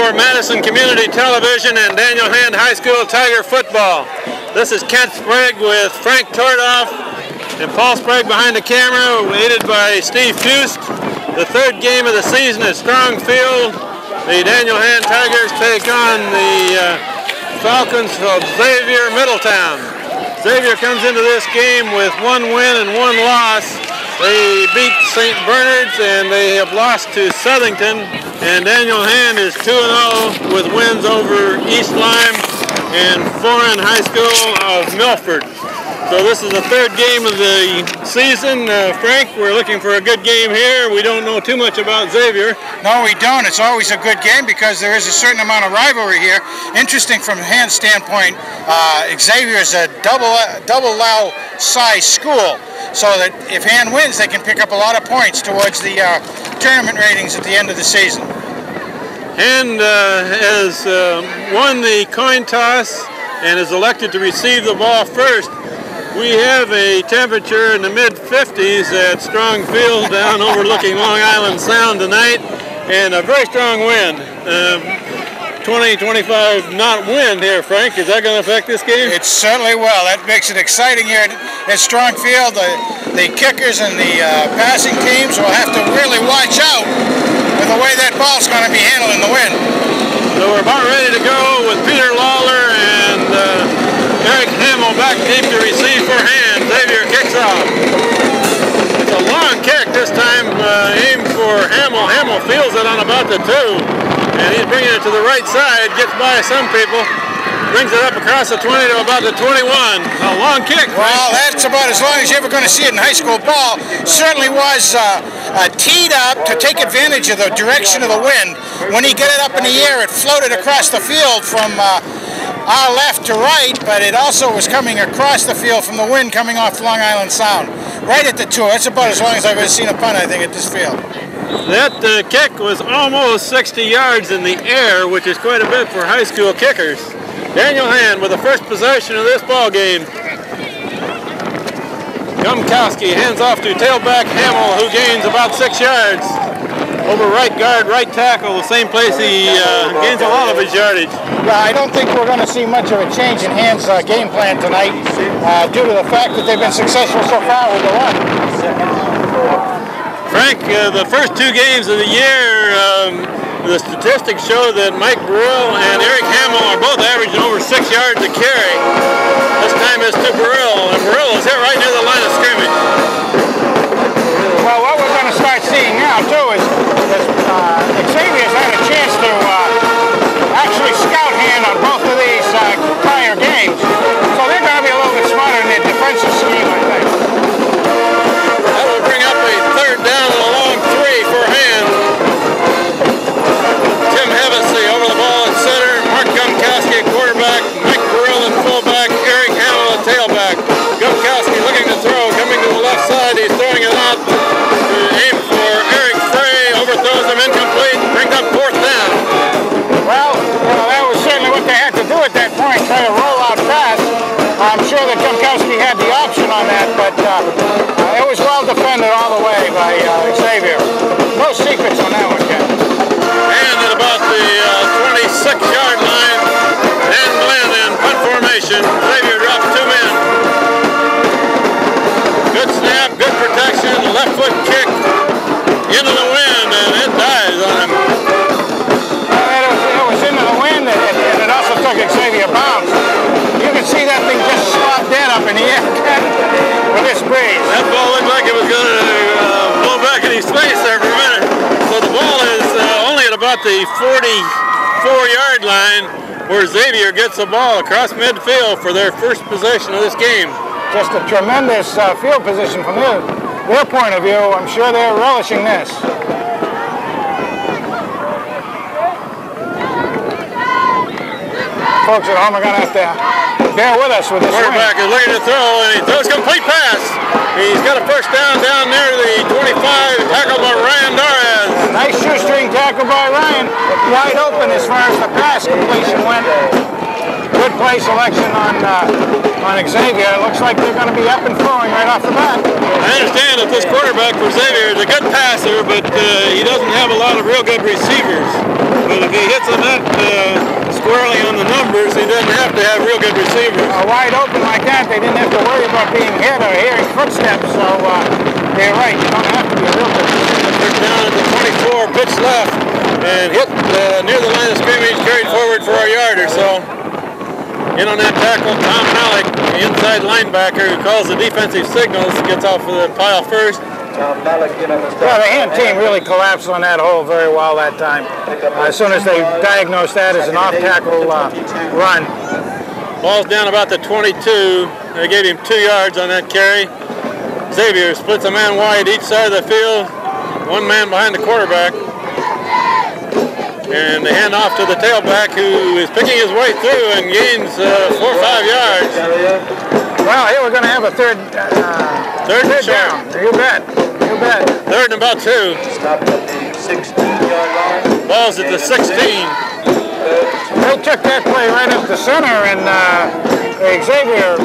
for Madison Community Television and Daniel Hand High School Tiger football. This is Kent Sprague with Frank Tordoff and Paul Sprague behind the camera, aided by Steve Fust. The third game of the season at Strong Field. The Daniel Hand Tigers take on the Falcons of Xavier Middletown. Xavier comes into this game with 1 win and 1 loss. They beat St. Bernard's and they have lost to Southington. And Daniel Hand is 2-0 with wins over East Lyme and Foreign High School of Milford. So this is the third game of the season. Frank, we're looking for a good game here. We don't know too much about Xavier. No, we don't. It's always a good game because there is a certain amount of rivalry here. Interesting from Hand's standpoint, Xavier is a double low size school, so that if Hand wins, they can pick up a lot of points towards the tournament ratings at the end of the season. Hand has won the coin toss and is elected to receive the ball first. We have a temperature in the mid-50s at Strong Field down overlooking Long Island Sound tonight, and a very strong wind. 20-25 knot wind here, Frank. Is that going to affect this game? It certainly will. That makes it exciting here at Strong Field. The kickers and the passing teams will have to really watch out with the way that ball's going to be handled in the wind. So we're about ready to go with Peter Lawler and Eric Hamill back deep to receive for Hand. Xavier kicks off. It's a long kick this time, aimed for Hamill. Hamill feels it on about the 2, and he's bringing it to the right side, gets by some people, brings it up across the 20 to about the 21. A long kick. Well, that's about as long as you're ever going to see it in high school ball. Certainly was teed up to take advantage of the direction of the wind. When he got it up in the air, it floated across the field from our left to right, but it also was coming across the field from the wind coming off Long Island Sound. Right at the 2. That's about as long as I've ever seen a punt, I think, at this field. That kick was almost 60 yards in the air, which is quite a bit for high school kickers. Daniel Hand with the first possession of this ball game. Gumkowski hands off to tailback Hamill, who gains about 6 yards. Over right guard, right tackle, the same place he gains a lot of his yardage. Yeah, I don't think we're going to see much of a change in Hand's game plan tonight due to the fact that they've been successful so far with the run. Frank, the first 2 games of the year, the statistics show that Mike Burrell and Eric Hamill are both averaging over 6 yards a carry. This time it's to Burrell, and Burrell is hit right near the line of scrimmage. Well, what we're going to start seeing now, too, is Xavier's had a chance to actually scout Hand on both of these prior games. So they're going to be a little bit smarter in their defensive scheme, I think. That will bring up a third down and a long 3 for Hand. Tim Hevesy over the ball at center, Mark Gumkowski at quarterback, Mike Burrell at fullback, Eric Hamill at tailback. Gumkowski looking to throw, coming to the left side, he's throwing it out to aim for Eric Frey, overthrows him incomplete, brings up 4th down. Well, that was certainly what they had to do at that point, try to roll out fast. I'm sure that Gumkowski had the option on that, but it was well defended all the way by Xavier. No secrets on that one, Ken. And at about the 26-yard line, and Glenn in punt formation, Xavier drops 2 men. Good snap, good protection, left foot kick into the wind, and it dies on him. It was into the wind, and it also took Xavier bounce. You can see that thing just slop dead up in the air with this breeze. That ball looked like it was going to blow back in his face there for a minute. So the ball is only at about the 44-yard line, where Xavier gets the ball across midfield for their first possession of this game. Just a tremendous field position from their point of view. I'm sure they're relishing this. Folks at home are going to have to bear with us with this. Quarterback is looking to throw, and he throws complete pass. He's got a first down near the 25, tackled by Ryan Dorez. Nice shoestring tackle by Ryan. Wide open as far as the pass completion went. Good play selection on Xavier. It looks like they're going to be up and throwing right off the bat. I understand that this quarterback for Xavier is a good passer, but he doesn't have a lot of real good receivers. But if he hits on that squarely on the numbers, he doesn't have to have real good receivers. Wide open like that, they didn't have to worry about being hit or hearing footsteps, so they're right, you don't have to be a real good receiver. Took down at the 24, pitch left, and hit near the line of scrimmage, carried forward for a yard or so. In on that tackle, Tom Malik, the inside linebacker who calls the defensive signals, gets off of the pile first. Well, the hand team really collapsed on that hole very well that time. As soon as they diagnosed that as an off-tackle run. Ball's down about the 22. They gave him 2 yards on that carry. Xavier splits a man wide each side of the field. One man behind the quarterback. And they hand off to the tailback who is picking his way through and gains 4 or 5 yards. Well, here we're going to have a third down. You bet. You bet. Third and about 2. Ball's at the 16. They took that play right up the center, and Xavier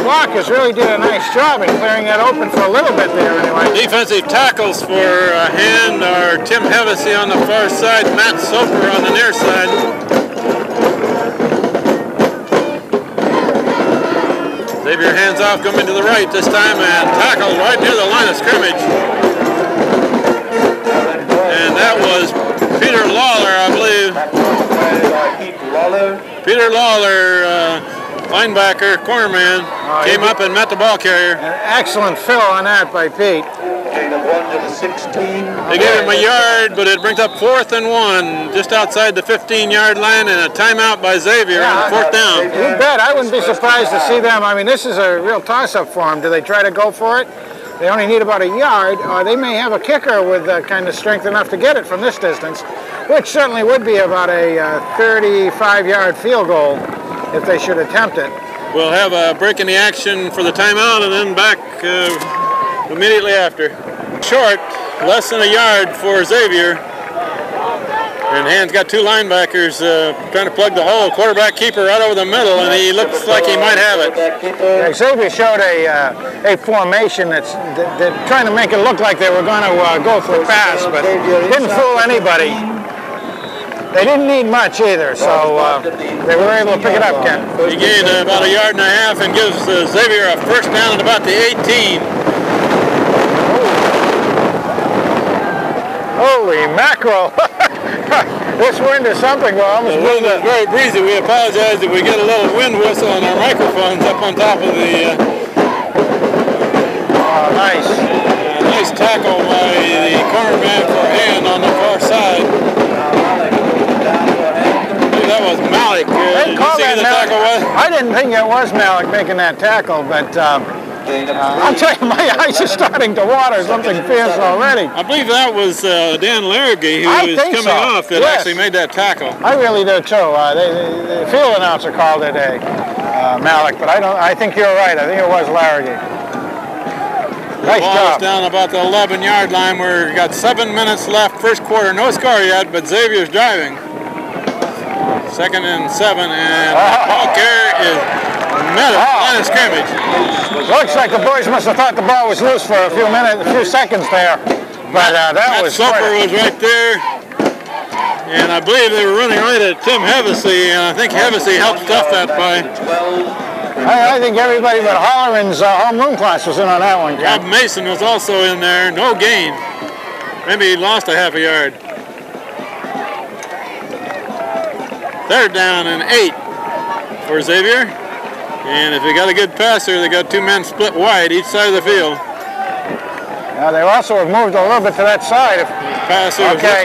blockers really did a nice job in clearing that open for a little bit there anyway. Defensive tackles for Hand are Tim Hevesy on the far side, Matt Soper on the near side. Xavier hands off, coming to the right this time, and tackles right near the line of scrimmage. And that was Peter Lawler, I believe. Peter Lawler, linebacker, cornerman, came up and met the ball carrier. An excellent fill on that by Pete. They gave him a yard, but it brings up 4th and 1, just outside the 15-yard line, and a timeout by Xavier on 4th down. You bet. I wouldn't be surprised to see them. I mean, this is a real toss-up for them. Do they try to go for it? They only need about a yard, or they may have a kicker with kind of strength enough to get it from this distance, which certainly would be about a 35-yard field goal if they should attempt it. We'll have a break in the action for the timeout and then back immediately after. Short, less than a yard for Xavier. And Hand's got 2 linebackers trying to plug the hole. Quarterback keeper right over the middle, and he looks like he might have it. Yeah, Xavier showed a formation that's trying to make it look like they were going to go for a pass, but didn't fool anybody. They didn't need much either, so they were able to pick it up, Ken. He gained about a yard and a half and gives Xavier a first down at about the 18. Holy mackerel! This wind is something. Well, the wind is very breezy. We apologize if we get a little wind whistle on our microphones up on top of the... nice. Nice tackle by the cornerman for Hand on the far side. That was Malik. Did you see who the tackle was? I didn't think it was Malik making that tackle, but I'll tell you, my eyes are starting to water. Something fierce already. I believe that was Dan Larragee who was coming off that actually made that tackle. I really do too. The field announcer called it a Malik, but I think you're right. I think it was Larragee. Nice job. Ball's down about the 11-yard line. We've got 7 minutes left, first quarter. No score yet, but Xavier's driving. 2nd and 7, and ball carrier is met at the line of scrimmage. Looks like the boys must have thought the ball was loose for a few seconds there, but that was. Soper was right there, and I believe they were running right at Tim Hevesy, and I think Hevesy helped stuff that play. I think everybody but Holleran's homeroom class was in on that one. Rob Mason was also in there. No gain. Maybe he lost a half a yard. 3rd down and 8 for Xavier. And if they got a good passer, they got 2 men split wide each side of the field. Now they also have moved a little bit to that side. Passer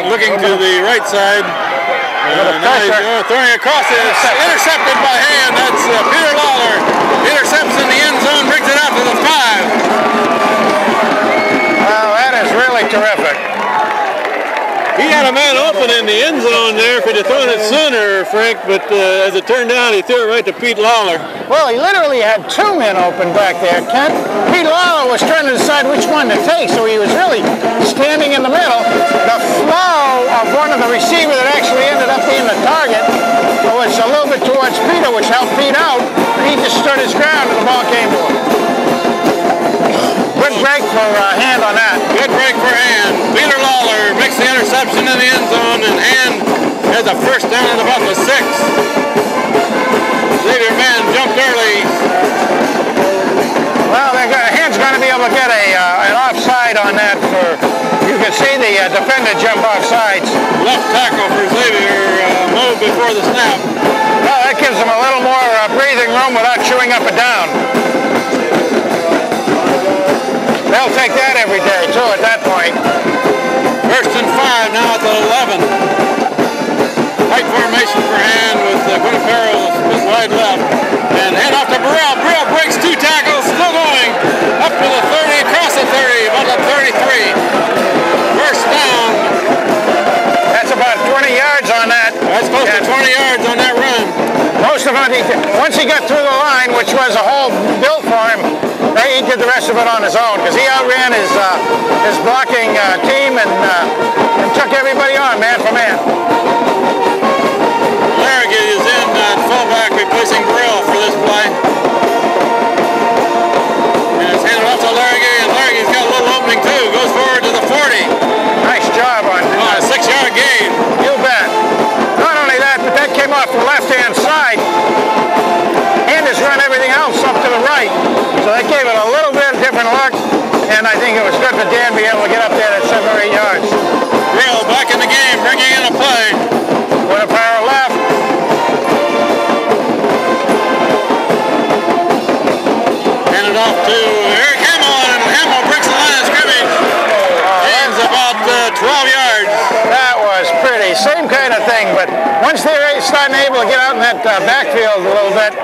looking to the right side. Now he's throwing across it. It's intercepted by Hand. That's Peter Lawler. Intercepts in the end zone, brings it out to the 5. Well, that is really terrific. He had a man open in the end zone there if he'd have thrown it sooner, Frank, but as it turned out, he threw it right to Pete Lawler. Well, he literally had 2 men open back there, Kent. Pete Lawler was trying to decide which one to take, so he was really standing in the middle. The flow of one of the receiver that actually ended up being the target was a little bit towards Peter, which helped Pete out. He just stood his ground and the ball came to him. Good break for Hand on that. Good break for Hand. Peter Lawler makes the interception in the end zone, and Hand has a first down at about the 6. Xavier man jumped early. Well, Hand's going to be able to get an offside on that. You can see the defender jump off sides. Left tackle for Xavier moved before the snap. Well, that gives them a little more breathing room without chewing up and down. They'll take that every day, too, at that point. First and 5 now at the 11. Tight formation for Hand with Guinapero split wide left. And hand off to Burrell. Burrell breaks 2 tackles, still going. Up to the 30, across the 30, about the 33. First down. That's about 20 yards on that. That's close to 20 yards on that run. Most of it, once he got through the line, which was a hole built for him, he did the rest of it on his own because he outran his blocking team and took everybody on man for man. Larragee is in at fullback, replacing Burrell for this play. And it's handed off to Larragee, and Larragee's got a little opening too. Goes forward to the 40. Nice job on a 6-yard gain. You bet. Not only that, but that came off the left-hand side. And has run everything else up to the right. So that gave it a little bit different look. And I think it was good for Dan to be able to get up there at 7 or 8 yards. Real back in the game, bringing in a play. With a power left. Handed off to Eric Hamill, and Hamill breaks the line of scrimmage. Gains about 12 yards. That was pretty. Same kind of thing, but once they're starting able to get out in that backfield a little bit,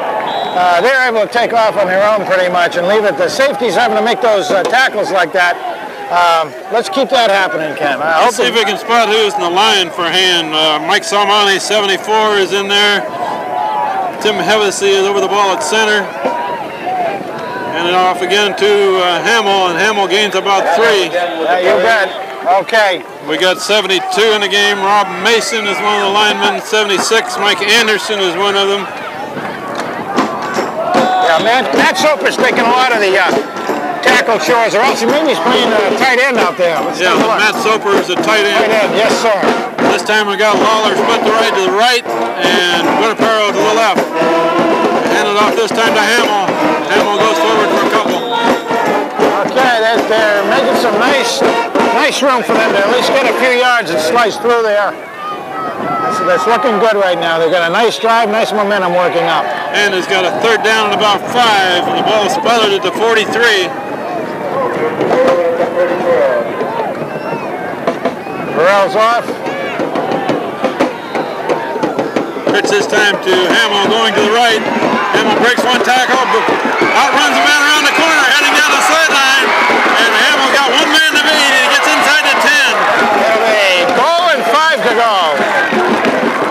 they're able to take off on their own pretty much and leave it. The safety's having to make those tackles like that. Let's keep that happening, Ken. Let's see if we can spot who's in the line for Hand. Mike Salmani, 74, is in there. Tim Hevesy is over the ball at center. And it off again to Hamill, and Hamill gains about 3. Yeah, you bet. Okay. We got 72 in the game. Rob Mason is one of the linemen. 76. Mike Anderson is one of them. Yeah, Matt Soper's taking a lot of the tackle chores, or else maybe he's playing tight end out there. Yeah, Matt Soper is a tight end. Tight end, yes, sir. This time we got Lawler split to the right, and Guinapero to the left. Handed off this time to Hamill. Hamill goes forward for a couple. Okay, they're making some nice room for them to at least get a few yards and slice through there. So that's looking good right now. They've got a nice drive, nice momentum working up. And has got a third down at about 5, and the ball sputtered at the 43. Burrell's off. Pitch this time to Hamill going to the right. Hamill breaks 1 tackle, outruns the man around the corner, heading down the sideline. And Hamill got 1 man to beat. He gets inside the 10. A goal and 5 to go.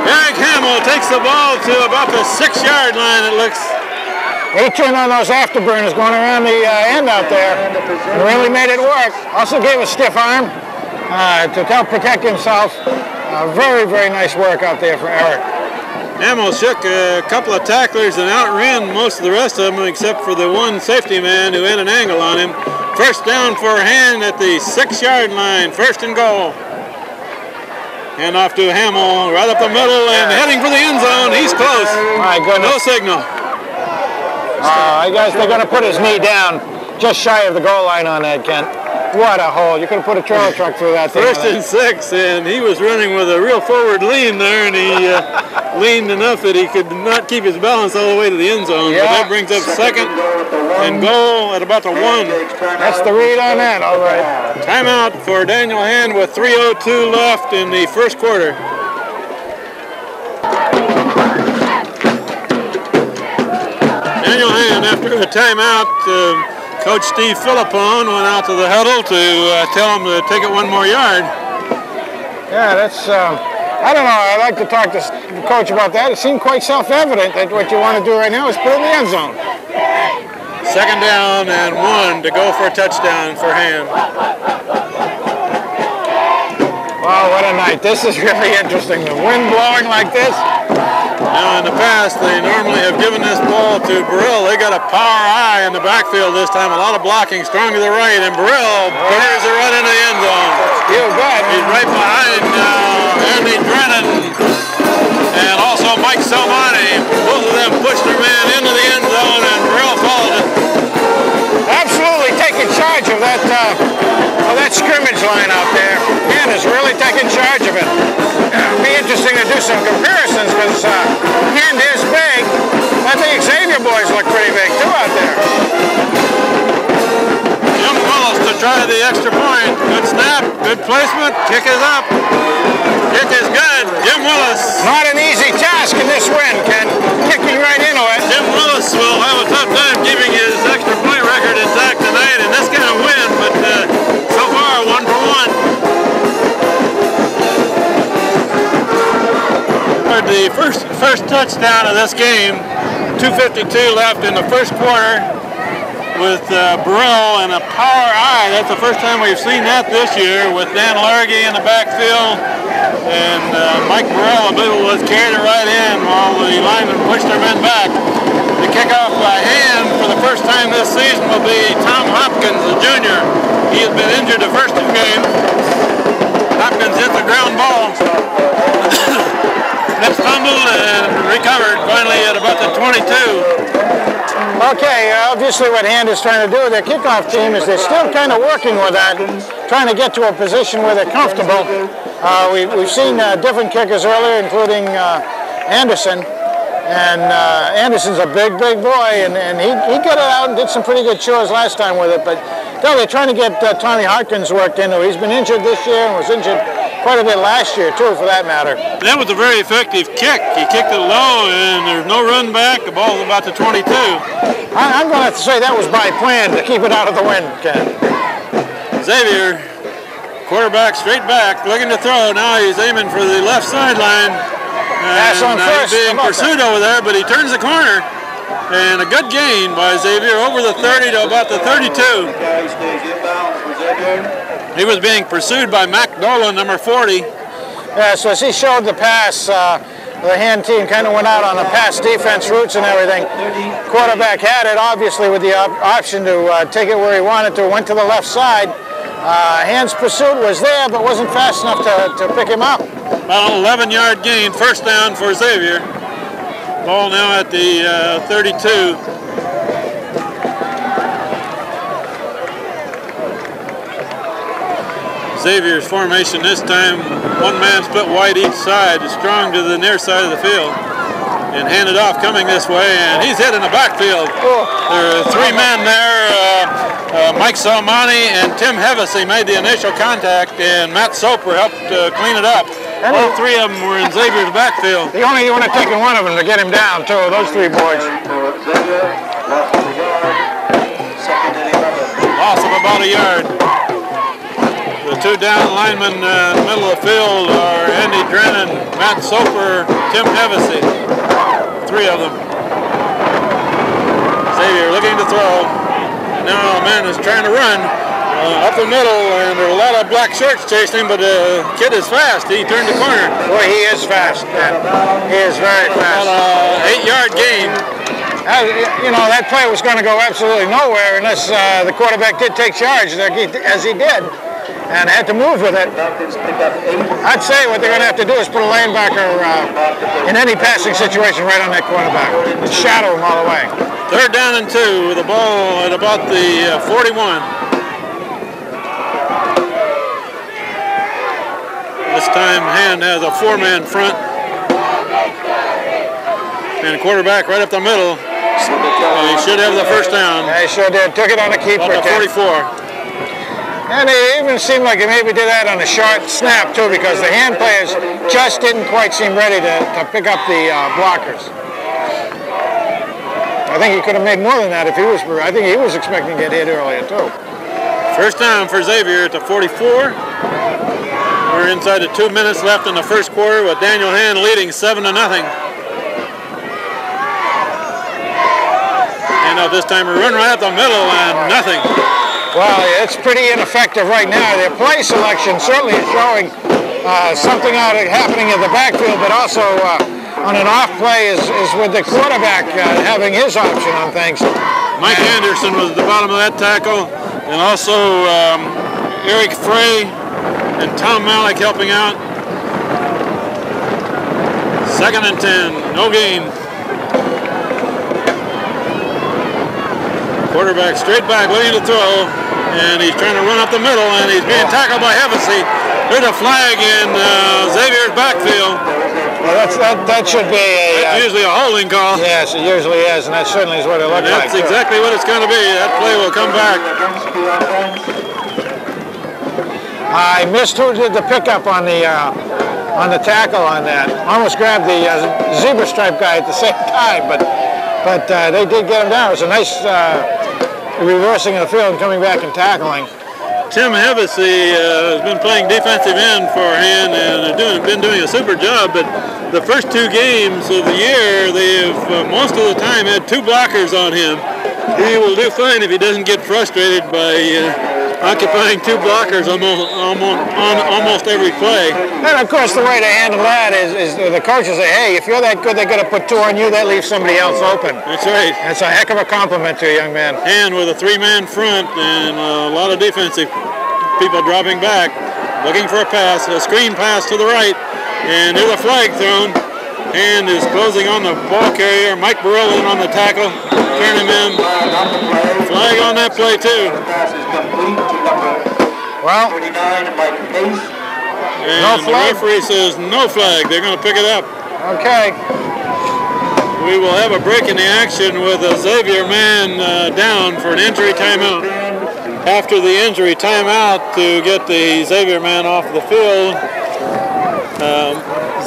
Eric Hamill takes the ball to about the 6-yard line, it looks. He turned on those afterburners going around the end out there and really made it work. Also gave a stiff arm to help protect himself. Very, very nice work out there for Eric. Hamill shook a couple of tacklers and outran most of the rest of them except for the one safety man who had an angle on him. First down for Hand at the 6-yard line. First and goal. Hand off to Hamill, right up the middle and heading for the end zone. He's close. My goodness. No signal. I guess they're going to put his knee down just shy of the goal line on that, Kent. What a hole. You could have put a trailer truck through that thing. First and 6, and he was running with a real forward lean there, and he leaned enough that he could not keep his balance all the way to the end zone. Yeah. But that brings up second and goal at about the 1. That's the read on that, all right. Timeout for Daniel Hand with 3:02 left in the first quarter. Daniel Hand, after a timeout, Coach Steve Philippone went out to the huddle to tell him to take it 1 more yard. Yeah, that's, I don't know, I'd like to talk to the coach about that. It seemed quite self-evident that what you want to do right now is put it in the end zone. Second down and 1 to go for a touchdown for Hand. Wow, what a night. This is really interesting. The wind blowing like this. Now, in the past, they normally have given this ball to Burrell. They got a power eye in the backfield this time. A lot of blocking, strong to the right, and Burrell fires it right into the end zone. You bet. He's right behind Andy Drennan. Mike Salmani. Both of them pushed their man into the end zone, and Burrell followed it. Absolutely taking charge of that scrimmage line out there. Man is really taking charge of it. It'll be interesting to do some comparisons because Hand is big. I think Xavier boys look pretty big too out there. Jim Willis to try the extra point. Good snap, good placement. Kick is up. Kick is good. Jim Willis. Not an easy task in this win, Ken. Kicking right into it. Jim Willis will have a tough time keeping his extra point record intact tonight in this kind of win, but so far 1 for 1. The first touchdown of this game. 2:52 left in the first quarter with Burrell and a power eye. That's the first time we've seen that this year with Dan Largy in the backfield. And Mike Burrell, I believe, was carried it right in while the linemen pushed their men back. The kickoff by Hand for the first time this season will be Tom Hopkins, the junior. He has been injured the first 2 games. Hopkins hit the ground ball. That's fumbled and recovered finally at about the 22. Okay, obviously what Hand is trying to do with their kickoff team is they're still kind of working with that, trying to get to a position where they're comfortable. We've seen different kickers earlier, including Anderson. And Anderson's a big boy, and he got it out and did some pretty good chores last time with it. But no, they're trying to get Tommy Hopkins worked into. He's been injured this year and was injured quite a bit last year, too, for that matter. That was a very effective kick. He kicked it low, and there's no run back. The ball's about the 22. I'm going to have to say that was by plan to keep it out of the wind, Ken. Xavier, quarterback straight back, looking to throw. Now he's aiming for the left sideline. Pass on first. He's being pursued over there, but he turns the corner. And a good gain by Xavier over the 30 to about the 32. He was being pursued by Mac Dolan, number 40. Yeah, so as he showed the pass, the Hand team kind of went out on the pass defense routes and everything. Quarterback had it, obviously, with the option to take it where he wanted to. Went to the left side. Hand's pursuit was there, but wasn't fast enough to pick him up. About an 11-yard gain, first down for Xavier. Ball now at the 32. Xavier's formation this time, one man split wide each side, strong to the near side of the field. And handed off coming this way, and he's hit in the backfield. There are 3 men there. Mike Salmani and Tim Hevesy made the initial contact, and Matt Soper helped clean it up. All 3 of them were in Xavier's backfield. He only would have taken one of them to get him down, too, those 3 boys. Loss of about a yard. The 2 down linemen in the middle of the field are Andy Drennan, Matt Soper, Tim Hevesy. 3 of them. Xavier looking to throw. Now a man is trying to run up the middle, and there are a lot of black shorts chasing him, but the kid is fast. He turned the corner. Boy, he is fast, man. He is very fast. About an 8-yard gain. You know, that play was going to go absolutely nowhere unless the quarterback did take charge, as he did, and had to move with it. I'd say what they're going to have to do is put a linebacker in any passing situation right on that quarterback and shadow him all the way. 3rd down and 2 with the ball at about the 41. This time Hand has a 4-man front. And quarterback right up the middle. He should have the first down. Yeah, he sure did. Took it on a keeper. About the 44. And it even seemed like he maybe did that on a short snap, too, because the Hand players just didn't quite seem ready to pick up the blockers. I think he could have made more than that if he was. I think he was expecting to get hit earlier, too. First down for Xavier at the 44. We're inside the 2 minutes left in the first quarter with Daniel Hand leading 7-0. And this time we run right up the middle and nothing. Well, it's pretty ineffective right now. Their play selection certainly is showing something happening in the backfield, but also on an off play is with the quarterback having his option on things. Mike Anderson was at the bottom of that tackle, and also Eric Frey and Tom Malik helping out. Second and 10, no gain. Quarterback straight back, waiting to throw, and he's trying to run up the middle, and he's being tackled by Hevesy. There's a flag in Xavier's backfield. Well, that should be That's usually a holding call. Yes, it usually is, and that certainly is what it looks like. That's exactly what it's going to be. That play will come back. I missed who did the pickup on the tackle on that. Almost grabbed the zebra stripe guy at the same time, but they did get him down. It was a nice reversing of the field and coming back and tackling. Tim Hevesy has been playing defensive end for Han and been doing a super job, but the first 2 games of the year, they've most of the time had 2 blockers on him. He will do fine if he doesn't get frustrated by occupying 2 blockers on almost every play. And of course, the way to handle that is the coaches say, hey, if you're that good, they're going to put 2 on you, that leaves somebody else open. That's right. That's a heck of a compliment to a young man. And with a 3-man front and a lot of defensive people dropping back, looking for a pass, a screen pass to the right, and there's a flag thrown. Hand is closing on the ball carrier. Mike Burrell in on the tackle, turn him in. Flag on that play too. Well, and no flag. The referee says no flag. They're going to pick it up. Okay. We will have a break in the action with a Xavier man down for an injury timeout. After the injury timeout to get the Xavier man off the field,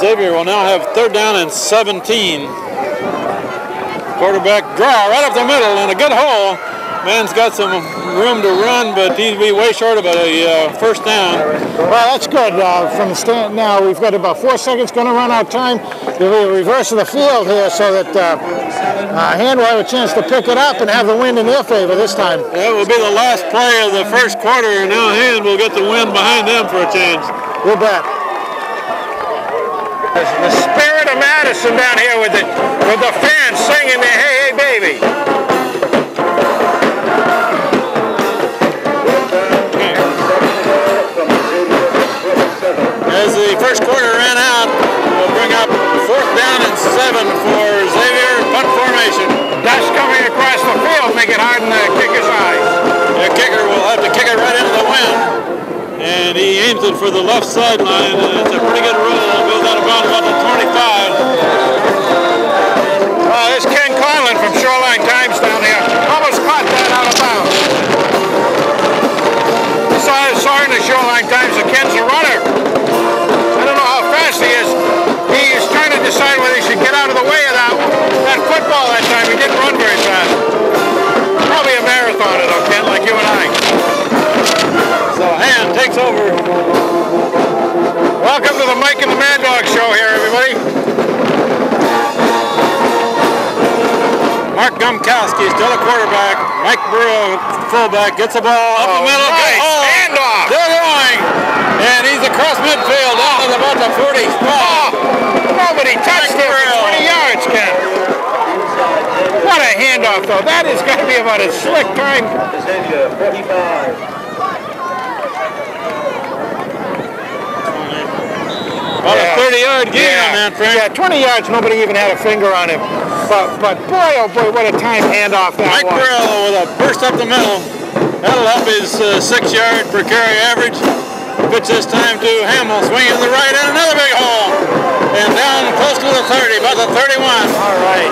Xavier will now have 3rd down and 17. Quarterback draw right up the middle in a good hole. Man's got some room to run, but he'd be way short of a first down. Well, that's good. From the stand now, we've got about 4 seconds, going to run out of time. The reverse of the field here so that Han will have a chance to pick it up and have the wind in their favor this time. That will be the last play of the first quarter, and now Han will get the wind behind them for a change. We'll bet. The spirit of Madison down here with the fans singing their "Hey, hey, baby." As the first quarter ran out, we'll bring up 4th down and 7 for Xavier, punt formation. Dust coming across the field, make it hard in the kicker's eyes. The kicker will have to kick it right into the wind, and he aims it for the left sideline, and it's a pretty good roll. It goes out about the 25. There's Ken Conlon from Shoreline Times down here. Almost caught that out of bounds. Saw in the Shoreline Times that Ken's a runner. I don't know how fast he is. He is trying to decide whether he should get out of the way of that football that time. He didn't run very fast. Probably a marathoner though, Ken, like you and I. So Han takes over. Welcome to the Mike and the Mad Dog show here, everybody. Mark Gumkowski, still a quarterback. Mike Burrow, fullback, gets the ball up the middle. Nice handoff. They're going. And he's across midfield down at about the 40 spot. Nobody touched him for 20 yards, Ken. What a handoff, though. That is going to be about a slick time. About a 30-yard gain on that, Frank. Yeah, 20 yards, nobody even had a finger on him. But boy, oh boy, what a time handoff that Mike was. Burrell with a burst up the middle. That'll help his 6-yard per carry average. Pitch this time to Hamill, swinging to the right, and another big hole. And down close to the 30, about the 31. All right.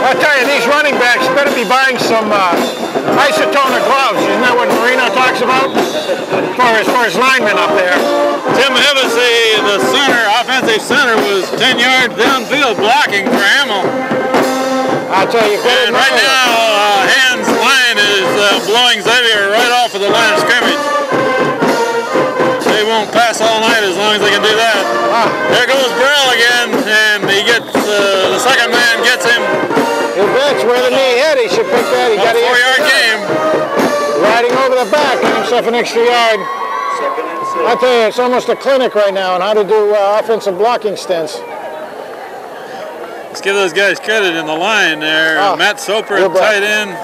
I'll tell you, these running backs better be buying some isotoner gloves. Isn't that what Marino talks about? As far as linemen up there. Tim Hevesy, the center, offensive center, was 10 yards downfield blocking for Hamill. I'll tell you. And right now, Han's line is blowing Xavier right off of the line of scrimmage. They won't pass all night as long as they can do that. There goes Burrell again, and he gets the second man gets him. He bets where the knee hit. He should pick that. He got a 4-yard game. Riding over the back, getting himself an extra yard. I tell you, it's almost a clinic right now on how to do offensive blocking stints. Let's give those guys credit in the line there. Matt Soper at tight end.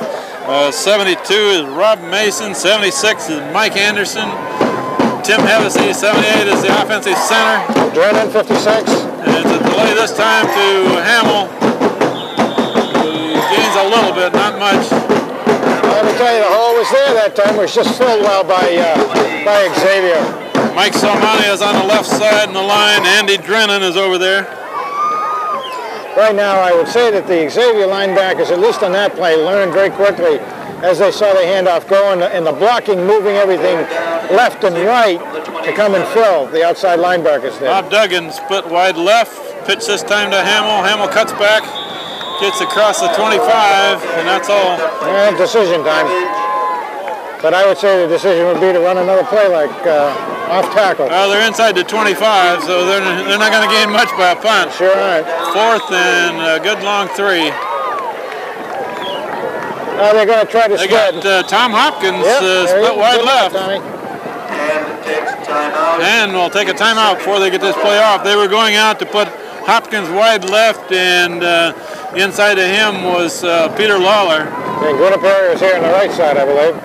72 is Rob Mason. 76 is Mike Anderson. Tim Hevesy, 78 is the offensive center. Drennan, 56. it's a delay this time to Hamill. He gains a little bit, not much. Let me tell you, the hole was there that time. It was just filled well by Xavier. Mike Salmani is on the left side in the line. Andy Drennan is over there. Right now, I would say that the Xavier linebackers, at least on that play, learned very quickly as they saw the handoff go and the blocking, moving everything left and right to come and fill the outside linebackers there. Bob Duggan split wide left, pitch this time to Hamill. Hamill cuts back, gets across the 25, and that's all. Yeah, decision time. But I would say the decision would be to run another play like off tackle. Well, they're inside the 25, so they're not going to gain much by a punt. Sure aren't. Fourth and a good long 3. They're going to try to split. They got Tom Hopkins split wide left. And we'll take a timeout before they get this play off. They were going out to put Hopkins wide left, and inside of him was Peter Lawler. And Guinevere is here on the right side, I believe.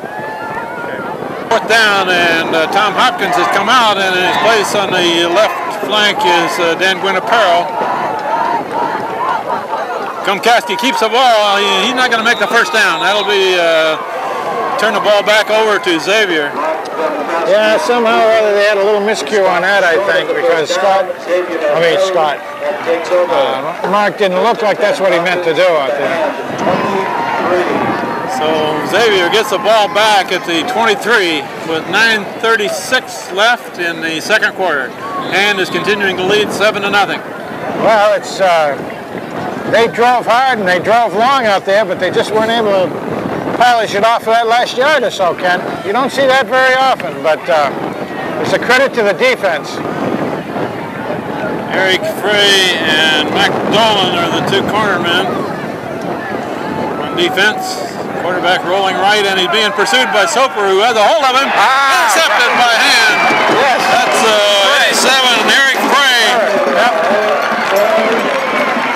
Fourth down, and Tom Hopkins has come out, and in his place on the left flank is Dan Guinevere. Kumkowski keeps the ball. He's not going to make the first down. That'll be turn the ball back over to Xavier. Yeah, somehow or other they had a little miscue on that, I think, because Mark didn't look like that's what he meant to do out there. So Xavier gets the ball back at the 23 with 9:36 left in the second quarter, and is continuing to lead 7-0. Well, it's they drove hard and they drove long out there, but they just weren't able to polish it off of that last yard or so, Ken. You don't see that very often, but it's a credit to the defense. Eric Frey and Mac Dolan are the 2 cornermen on defense. Quarterback rolling right, and he's being pursued by Soper, who has a hold of him. Intercepted by hand. Yes. That's 87, Eric Frey. Yep.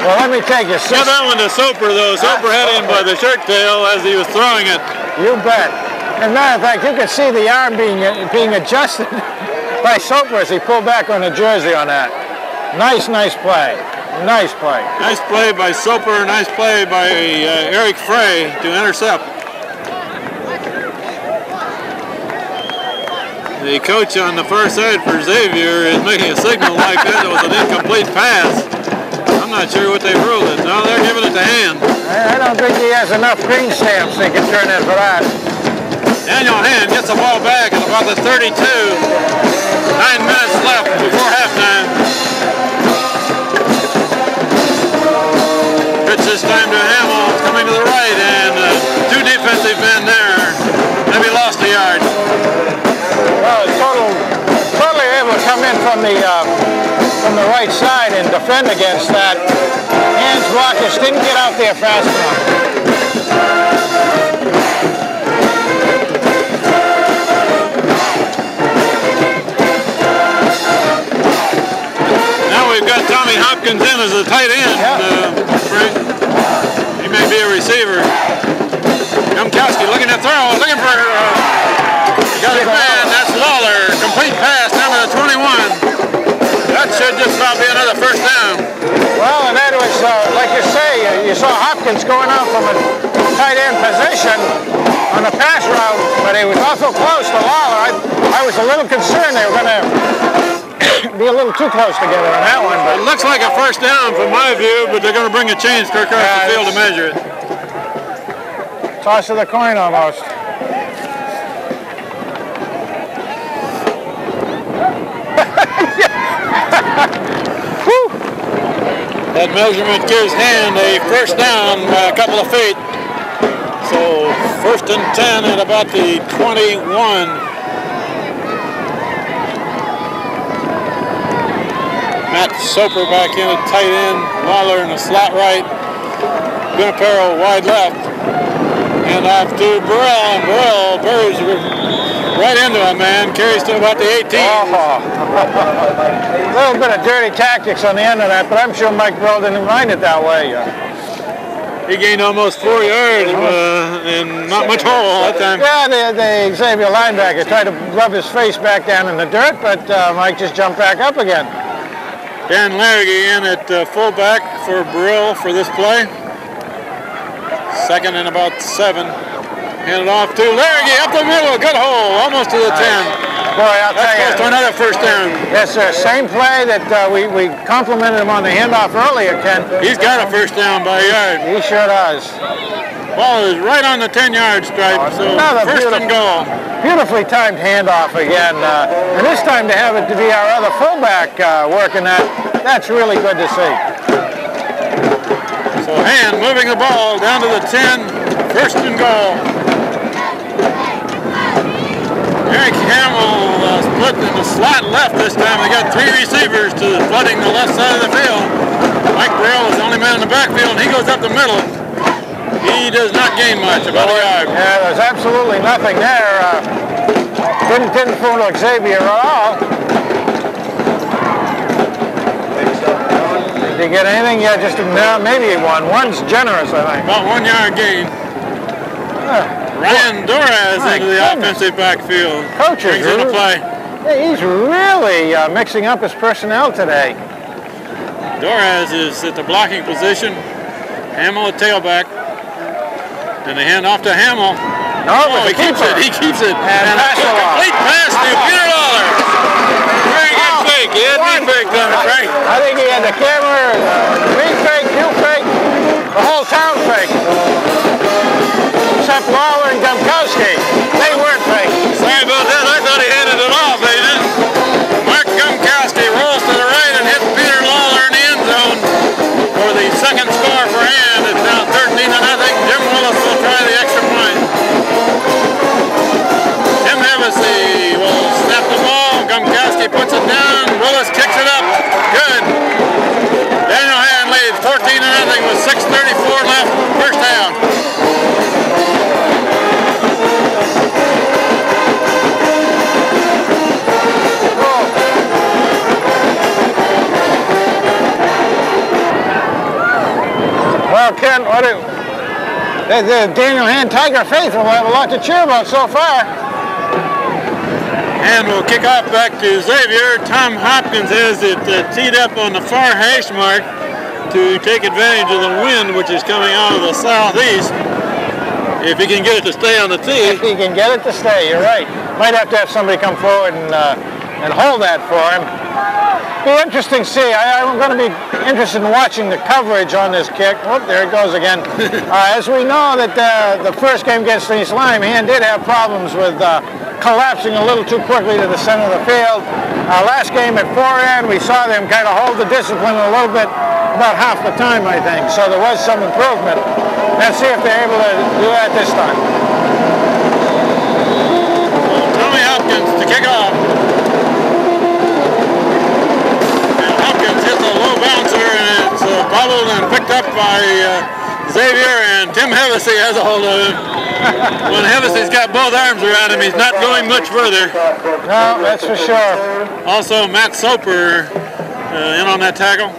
Well, let me take you. Give that one to Soper, though. Soper had him by the shirt tail as he was throwing it. You bet. As a matter of fact, you could see the arm being adjusted by Soper as he pulled back on the jersey on that. Nice play. Nice play. Nice play by Soper. Nice play by Eric Frey to intercept. The coach on the far side for Xavier is making a signal like that. It was an incomplete pass. I'm not sure what they ruled it. No, they're giving it to Hand. I don't think he has enough green stamps they can turn in for that. Daniel Hand gets the ball back at about the 32. 9 minutes left before halftime. Pitch this time to Hamill. It's coming to the right, and 2 defensive men there. Maybe lost a yard. Well, totally able to come in from the right side and defend against that. Hand's blockers didn't get out there fast enough. Now we've got Tommy Hopkins in as a tight end. Frank. He may be a receiver. Kumkowski looking to throw, looking for got his man. That's Lawler. Complete pass down to the 21. That should just about be another first down. Well, and that was, like you say, you saw Hopkins going out from a tight end position on the pass route, but he was awful close to Lawler. I was a little concerned they were going to be a little too close together on that one. But it looks like a first down from my view, but they're going to bring a chain across the field to measure it. Toss of the coin almost. That measurement gives Hand a first down by a couple of feet. So 1st and 10 at about the 21. Matt Soper back in at tight end. Lawler in the slot right. Guinevere wide left. And off to Burrell. And Burrell buries right into him, man. Carries to about the 18. A little bit of dirty tactics on the end of that, but I'm sure Mike Burrell didn't mind it that way. He gained almost 4 yards and not much hole that time. Yeah, the Xavier linebacker tried to rub his face back down in the dirt, but Mike just jumped back up again. Dan Larragee in at fullback for Brill for this play. Second and about 7. Handed off to Larragee up the middle. Good hole. Almost to the 10. Boy, I'll tell you. That's close to another first down. Yes, sir. Same play that we complimented him on the handoff earlier, Ken. He's got a first down by a yard. He sure does. Ball is right on the 10-yard stripe, so first and goal. Beautifully timed handoff again. And this time to have it to be our other fullback working that's really good to see. So Hand moving the ball down to the 10, first and goal. Eric Hamill split in the slot left this time. They got 3 receivers to flooding the left side of the field. Mike Brill is the only man in the backfield, and he goes up the middle. He does not gain much, about a yard. Yeah, there's absolutely nothing there. Didn't fool Xavier at all. Did he get anything? Yeah, just maybe one. One's generous, I think. About 1 yard gain. Ryan Doraz into the offensive backfield. Coaches brings in a play. He's really mixing up his personnel today. Doraz is at the blocking position. Hamill at tailback. And they hand off to Hamill. No, he keeps it. He keeps it. And a complete pass to Peter Lawler. Very good fake. He had me faked on it, right? I think he had the camera, me fake, you fake, the whole town fake. Except Lawler and Gumkowski. They weren't fake. Sorry about that. I thought he handed it off. They didn't. Mark Gumkowski rolls to the right and hits Peter Lawler in the end zone for the second score for Hand. It's now 13-0. Jim Willis will try the extra point. Tim Hevesy will snap the ball. Gumkowski puts it down. Willis kicks it up. Good. Daniel Hand leads 14-0 with 6:34 left. First down. Well, Ken, the Daniel Hand Tiger Faithful will have a lot to cheer about so far. And we'll kick off back to Xavier. Tom Hopkins has it teed up on the far hash mark to take advantage of the wind, which is coming out of the southeast. If he can get it to stay on the tee. If he can get it to stay, you're right. Might have to have somebody come forward and hold that for him. Be interesting to see. I'm going to be interested in watching the coverage on this kick. Whoop, there it goes again. As we know that the first game against East Lyme, Hand did have problems with collapsing a little too quickly to the center of the field. Last game at 4N, we saw them kind of hold the discipline a little bit, about half the time, I think. So there was some improvement. Let's see if they're able to do that this time. Tommy Hopkins to kick off. Hits a low bouncer, and it's bobbled and picked up by Xavier, and Tim Hevesy has a hold of him. When Hevesy's got both arms around him, he's not going much further. No, that's for sure. Also, Matt Soper in on that tackle.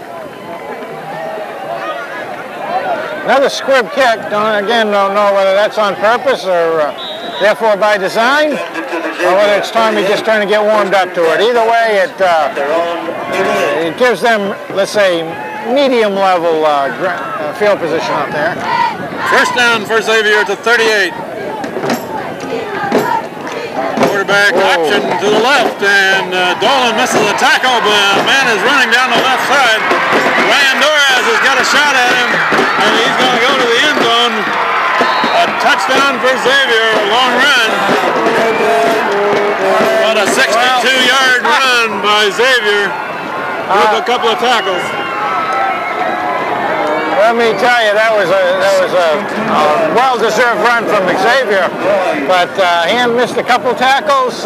Another squib kick. Don't know whether that's on purpose or therefore by design, or whether it's Tommy just trying to get warmed up to it. Either way, it gives them, let's say, medium level field position up there. First down for Xavier to 38. Quarterback option to the left, and Dolan misses a tackle, but a man is running down the left side. Ryan Doraz has got a shot at him, and he's going to go to the end zone. A touchdown for Xavier, a long run. About a 62-yard run by Xavier with a couple of tackles. Let me tell you, that was a well-deserved run from Xavier, but Hand missed a couple tackles.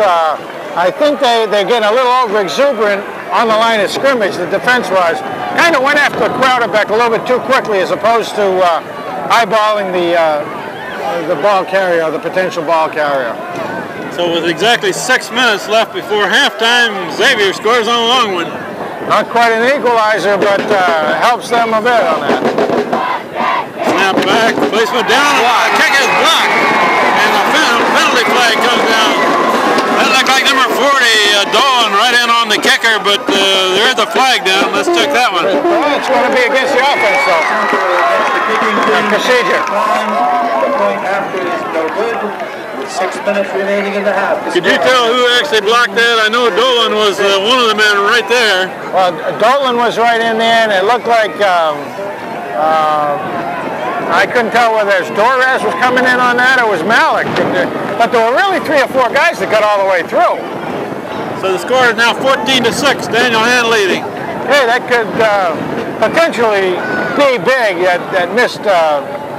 I think they're getting a little over-exuberant on the line of scrimmage, the defense was. Kind of went after Crowderbeck a little bit too quickly as opposed to eyeballing the ball carrier, the potential ball carrier. So with exactly 6 minutes left before halftime, Xavier scores on a long one. Not quite an equalizer, but helps them a bit on that. Snap back, placement down, kick is blocked, and a penalty flag comes down. That looked like number 40, Dolan, right in on the kicker, here, but there's a flag down. Let's check that one. Well, it's going to be against the offense, though. Procedure. Point after is no good. 6 minutes remaining in the half. Could you tell who actually blocked that? I know Dolan was one of the men right there. Well, Dolan was right in there, and it looked like I couldn't tell whether Torres was coming in on that or was Malik. But there were really 3 or 4 guys that got all the way through. So the score is now 14-6. Daniel Hand leading. Hey, that could potentially be big. That missed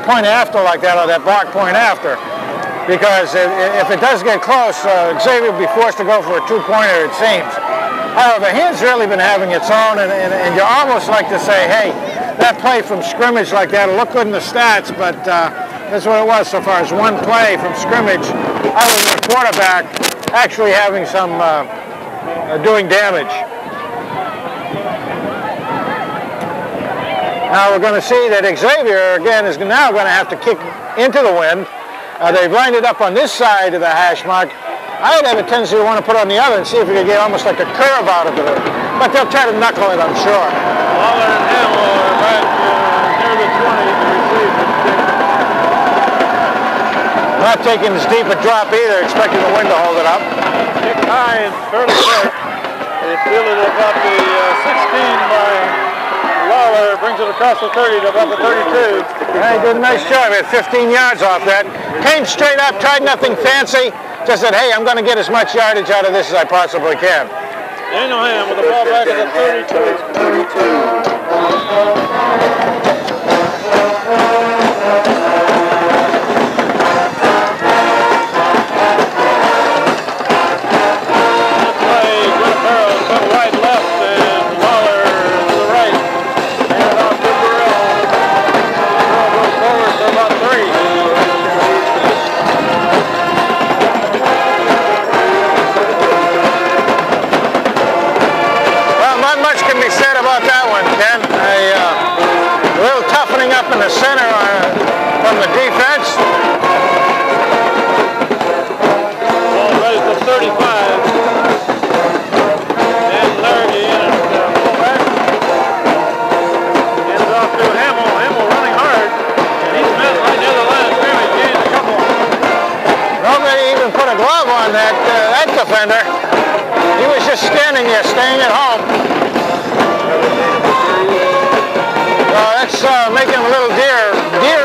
point after like that, or that block point after. Because if it does get close, Xavier will be forced to go for a 2-pointer, it seems. However, Hand's really been having its own, and you almost like to say, hey, that play from scrimmage like that will look good in the stats, but that's what it was so far as one play from scrimmage, other than the quarterback actually having some doing damage. Now we're going to see that Xavier, again, is now going to have to kick into the wind. They've lined it up on this side of the hash mark. I'd have a tendency to want to put it on the other and see if we could get almost like a curve out of it. But they'll try to knuckle it, I'm sure. Waller and Hamill are right near the 20 to receive it. Not taking as deep a drop either, expecting the wind to hold it up. Kick high and fairly quick. They fielded it about the 16 by Waller, brings it across the 30 to about the 32. Yeah, he did a nice job. He had 15 yards off that. Came straight up, tried nothing fancy. Just said, hey, I'm going to get as much yardage out of this as I possibly can. Daniel Ham with the ball back at the 32. Up in the center from the defense. Ball right at the 35. And Larrity in at fullback. Hands off to Hamill. Hamill running hard. And he's met right near the line of scrimmage. Gained a couple. Nobody even put a glove on that defender. He was just standing there, staying at home. That's making him a little deer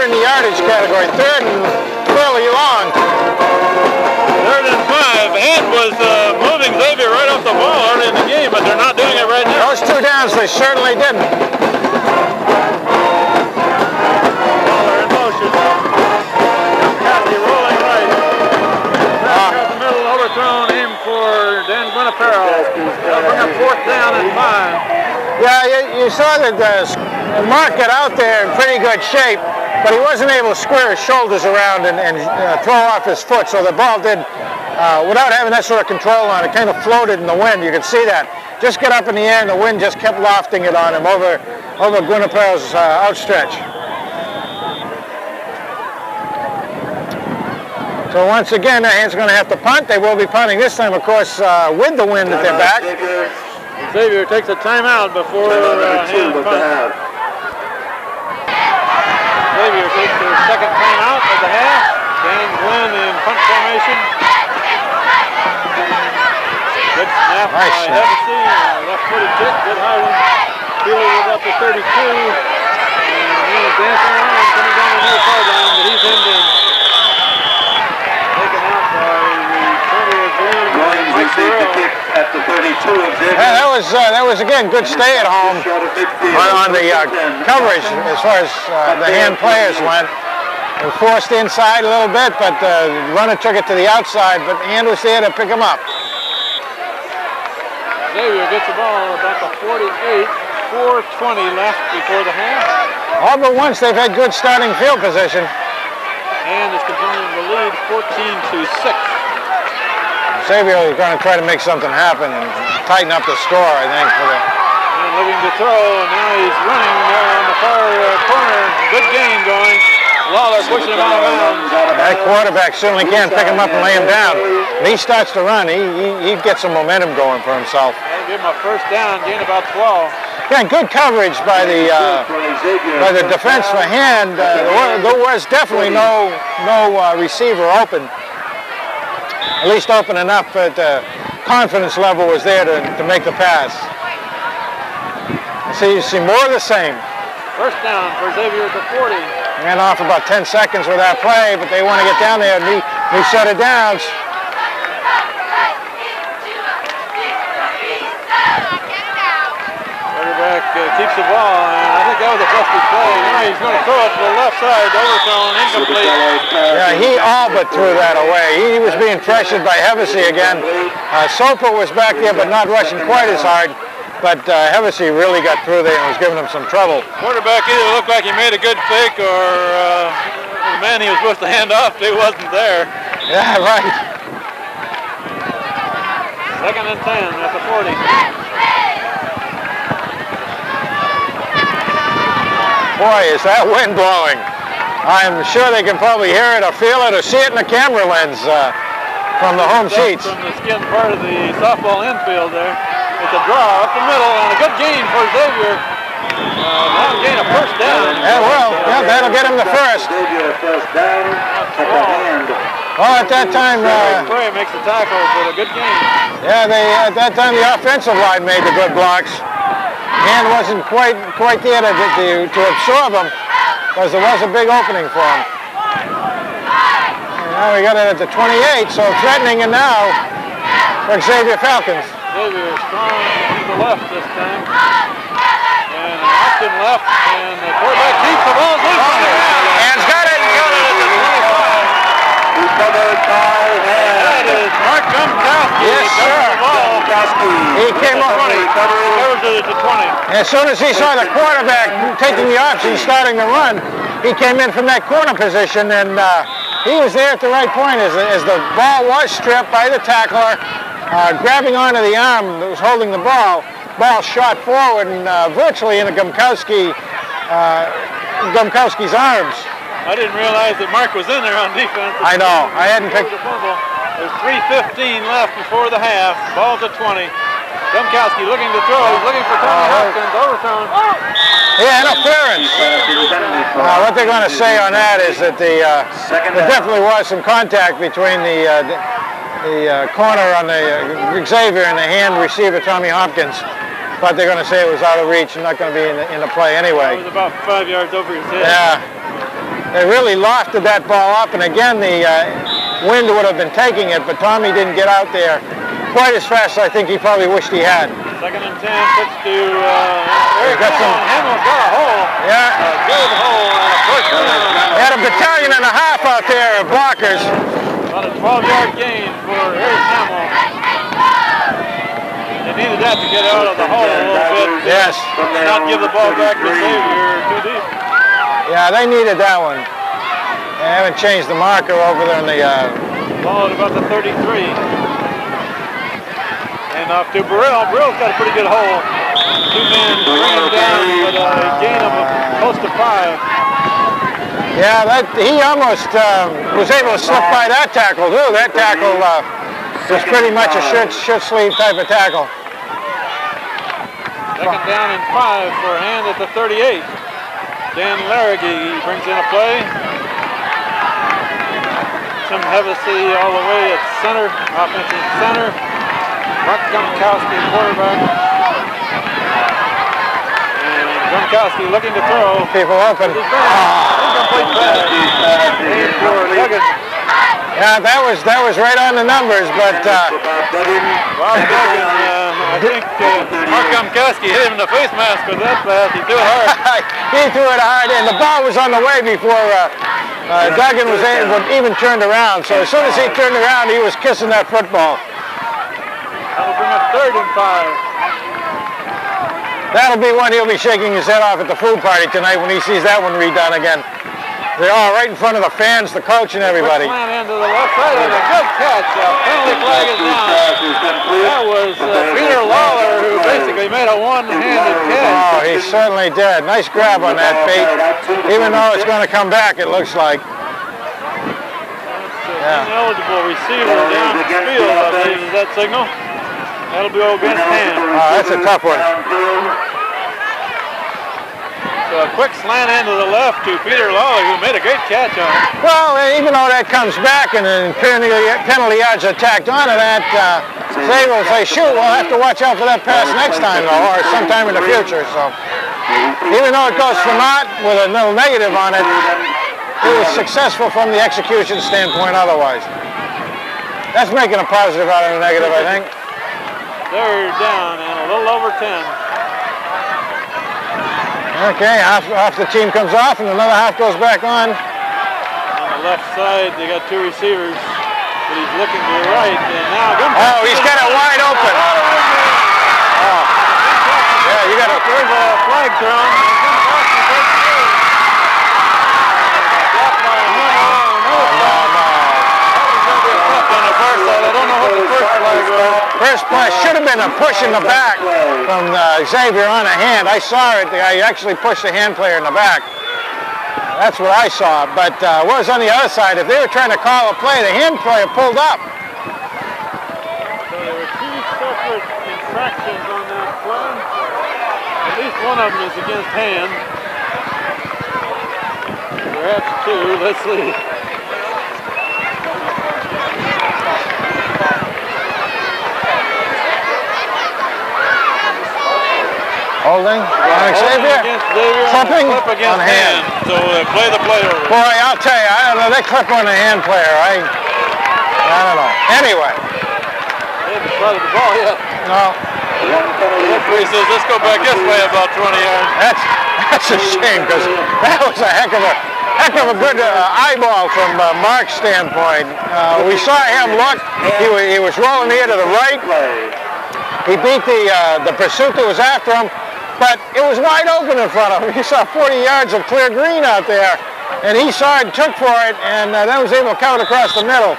in the yardage category. 3rd and fairly long. 3rd and 5. Hand was moving Xavier right off the ball early in the game, but they're not doing it right now. Those 2 downs, they certainly didn't. Waller in motion. Cassidy rolling right. Across the middle, overthrown, aim for Dan Guinapero. They'll bring up 4th down and 5. Yeah, you saw that Mark got out there in pretty good shape, but he wasn't able to square his shoulders around and throw off his foot, so the ball did, without having that sort of control on it, kind of floated in the wind. You could see that. Just got up in the air, and the wind just kept lofting it on him over Guinapero's outstretch. So once again, the Hands are going to have to punt. They will be punting this time, of course, with the wind at their back. Xavier takes a timeout before Hand punt. Xavier takes their 2nd timeout at the half. Dan Glenn in punt formation. Good snap by Hevesy. Left-footed kick, good hiding. Fielded about the 32. And he's dancing around, coming down the near sideline, but he's in there. Taken out by the center of Glenn. Williams received the kick at the 32 of Xavier. Yeah, that was again good stay at home on the coverage as far as the Hand players went. They were forced inside a little bit, but the runner took it to the outside, but Hand was there to pick him up. Xavier gets the ball about the 48, 4:20 left before the half. All but once they've had good starting field position. And is continuing to lead 14-6. Xavier is going to try to make something happen and tighten up the score, I think. And looking to throw, and now he's running on the far corner. Good game going. Lawler pushing him out of bounds. That quarterback certainly can't pick him up and lay him down. When he starts to run, he gets some momentum going for himself. That'll give him a first down, gain about 12. Again, good coverage by the defense for hand. There was definitely no receiver open. At least open enough that the confidence level was there to make the pass. So you see more of the same. First down for Xavier at the 40. Ran off about 10 seconds with that play, but they want to get down there. New set of downs. Quarterback keeps the ball, and I think that was a busted play. Now he's going to throw it to the left side, overthrown, incomplete. Yeah, he all but threw that away. He was being pressured by Hevesy again. Soper was back there, but not rushing quite as hard. But Hevesy really got through there and was giving him some trouble. Quarterback either looked like he made a good fake or the man he was supposed to hand off, he wasn't there. Yeah, right. Second and 10 at the 40. Boy, is that wind blowing. I'm sure they can probably hear it or feel it or see it in the camera lens from the home seats. From the skin part of the softball infield there. It's a draw up the middle and a good gain for Xavier. That'll gain a first down. Yeah, well, yeah, that'll get him the first. Xavier first down at the hand. Well, at that time, Bray makes the tackle for a good gain. yeah, at that time the offensive line made the good blocks. Hand wasn't quite there to absorb him, because there was a big opening for him. And now we got it at the 28, so threatening it now for Xavier Falcons. Xavier strong to the left this time. And Austin left, and the quarterback keeps the ball loose. Hand's got it. Recovered by hand. That is Mark Gumkowski. Yes, sir. He came up. Covers it at the 20. As soon as he saw the quarterback taking the option, starting to run, he came in from that corner position, and he was there at the right point as the ball was stripped by the tackler, grabbing onto the arm that was holding the ball. Ball shot forward and virtually into Gumkowski's arms. I didn't realize that Mark was in there on defense. I know. I hadn't picked. There's 3:15 left before the half. Ball's at 20. Gumkowski looking to throw. He's looking for Tommy Hopkins. Overthrown. Yeah, interference. What they're going to say on that is that there definitely was some contact between the corner on the Xavier and the hand receiver Tommy Hopkins, but they're going to say it was out of reach and not going to be in the play anyway. It was about 5 yards over his head. Yeah, they really lofted that ball up, and again the wind would have been taking it, but Tommy didn't get out there quite as fast as I think he probably wished he had. Second and 10, pitch to Eric Hamill. Hamill's got a hole. Yeah. A good hole. First down. They had a battalion and a half out there of blockers. About a 12-yard gain for Eric Hamill. They needed that to get out of the hole a little bit. Yes. Not give the ball back to Xavier too deep. Yeah, they needed that one. They haven't changed the marker over there on the... Ball at about the 33. And off to Burrell. Burrell's got a pretty good hole. Two men bring him down with a gain of close to 5. Yeah, he almost was able to slip by that tackle, too. That tackle was pretty much a shirt sleeve type of tackle. Second down and 5 for a hand at the 38. Dan Larragee brings in a play. Tim Hevesy all the way at center, offensive center. Mark Gumkowski, quarterback. And Gumkowski looking to throw. People open. Incomplete pass. For Duggan. Yeah, that was right on the numbers, but Bob Duggan, I think Mark Gumkowski hit him in the face mask with that pass. He threw it hard. he threw it hard, and the ball was on the way before Duggan was even turned around. So as soon as he turned around, he was kissing that football. That'll bring up third and 5. That'll be one he'll be shaking his head off at the food party tonight when he sees that one redone again. They are right in front of the fans, the coach, and everybody. Slant into the left side and a good catch. Penalty flag is down. That was Peter Lawler who basically made a one-handed catch. Oh, he certainly did. Nice grab on that bait. Even though it's going to come back, it looks like. Ineligible receiver down the field, I believe, is that signal? That'll be against hand. Oh, that's a tough one. So a quick slant into the left to Peter Lawler, who made a great catch on it. Well, even though that comes back and then penalty yards are tacked onto that, they will say, shoot, we'll have to watch out for that pass next time, though, or sometime in the future. So even though it goes for naught with a little negative on it, it was successful from the execution standpoint otherwise. That's making a positive out of a negative, I think. They're down and a little over 10. Okay, half the team comes off and another half goes back on. On the left side, they got two receivers, but he's looking to the right, and now... Oh, he's got it wide open. Oh. Yeah, you got to... There's a flag thrown. First play should have been a push in the back from Xavier on a hand. I saw it. The guy actually pushed the hand player in the back. That's what I saw. But what was on the other side? If they were trying to call a play, the hand player pulled up. So there were two separate infractions on that play. At least one of them is against hand. Perhaps two. Let's see. Holding on Xavier. Clipping on hand. So play the play over. Boy, I'll tell you, I don't know. They clip on the hand player. I don't know. Anyway. They haven't started the ball yet. No. The referee says, let's go back this way about 20 yards. That's a shame because that was a heck of a good eyeball from Mark's standpoint. We saw him look. He was rolling here to the right. He beat the pursuit that was after him. But it was wide open in front of him. He saw 40 yards of clear green out there, and he saw it and took for it, and then was able to count across the middle.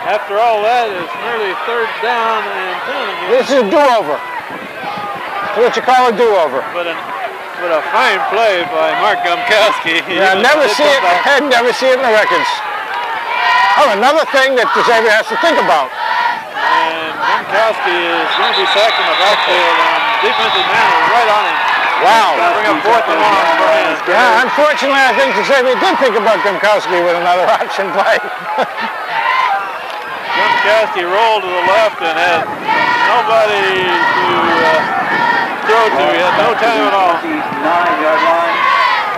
After all that, it's nearly third down and 10 again. This is a do-over. That's what you call a do-over. But a fine play by Mark Gumkowski. Yeah, never see it in the records. Oh, another thing that Xavier has to think about. And Gumkowski is going to be sacked in the backfield, and defensive man is right on him. Wow. Bring up 4th and long for him. Yeah, unfortunately, I think Xavier did think about Gumkowski with another option play. Gumkowski rolled to the left and had nobody to throw to. He had no time at all. 9-yard line.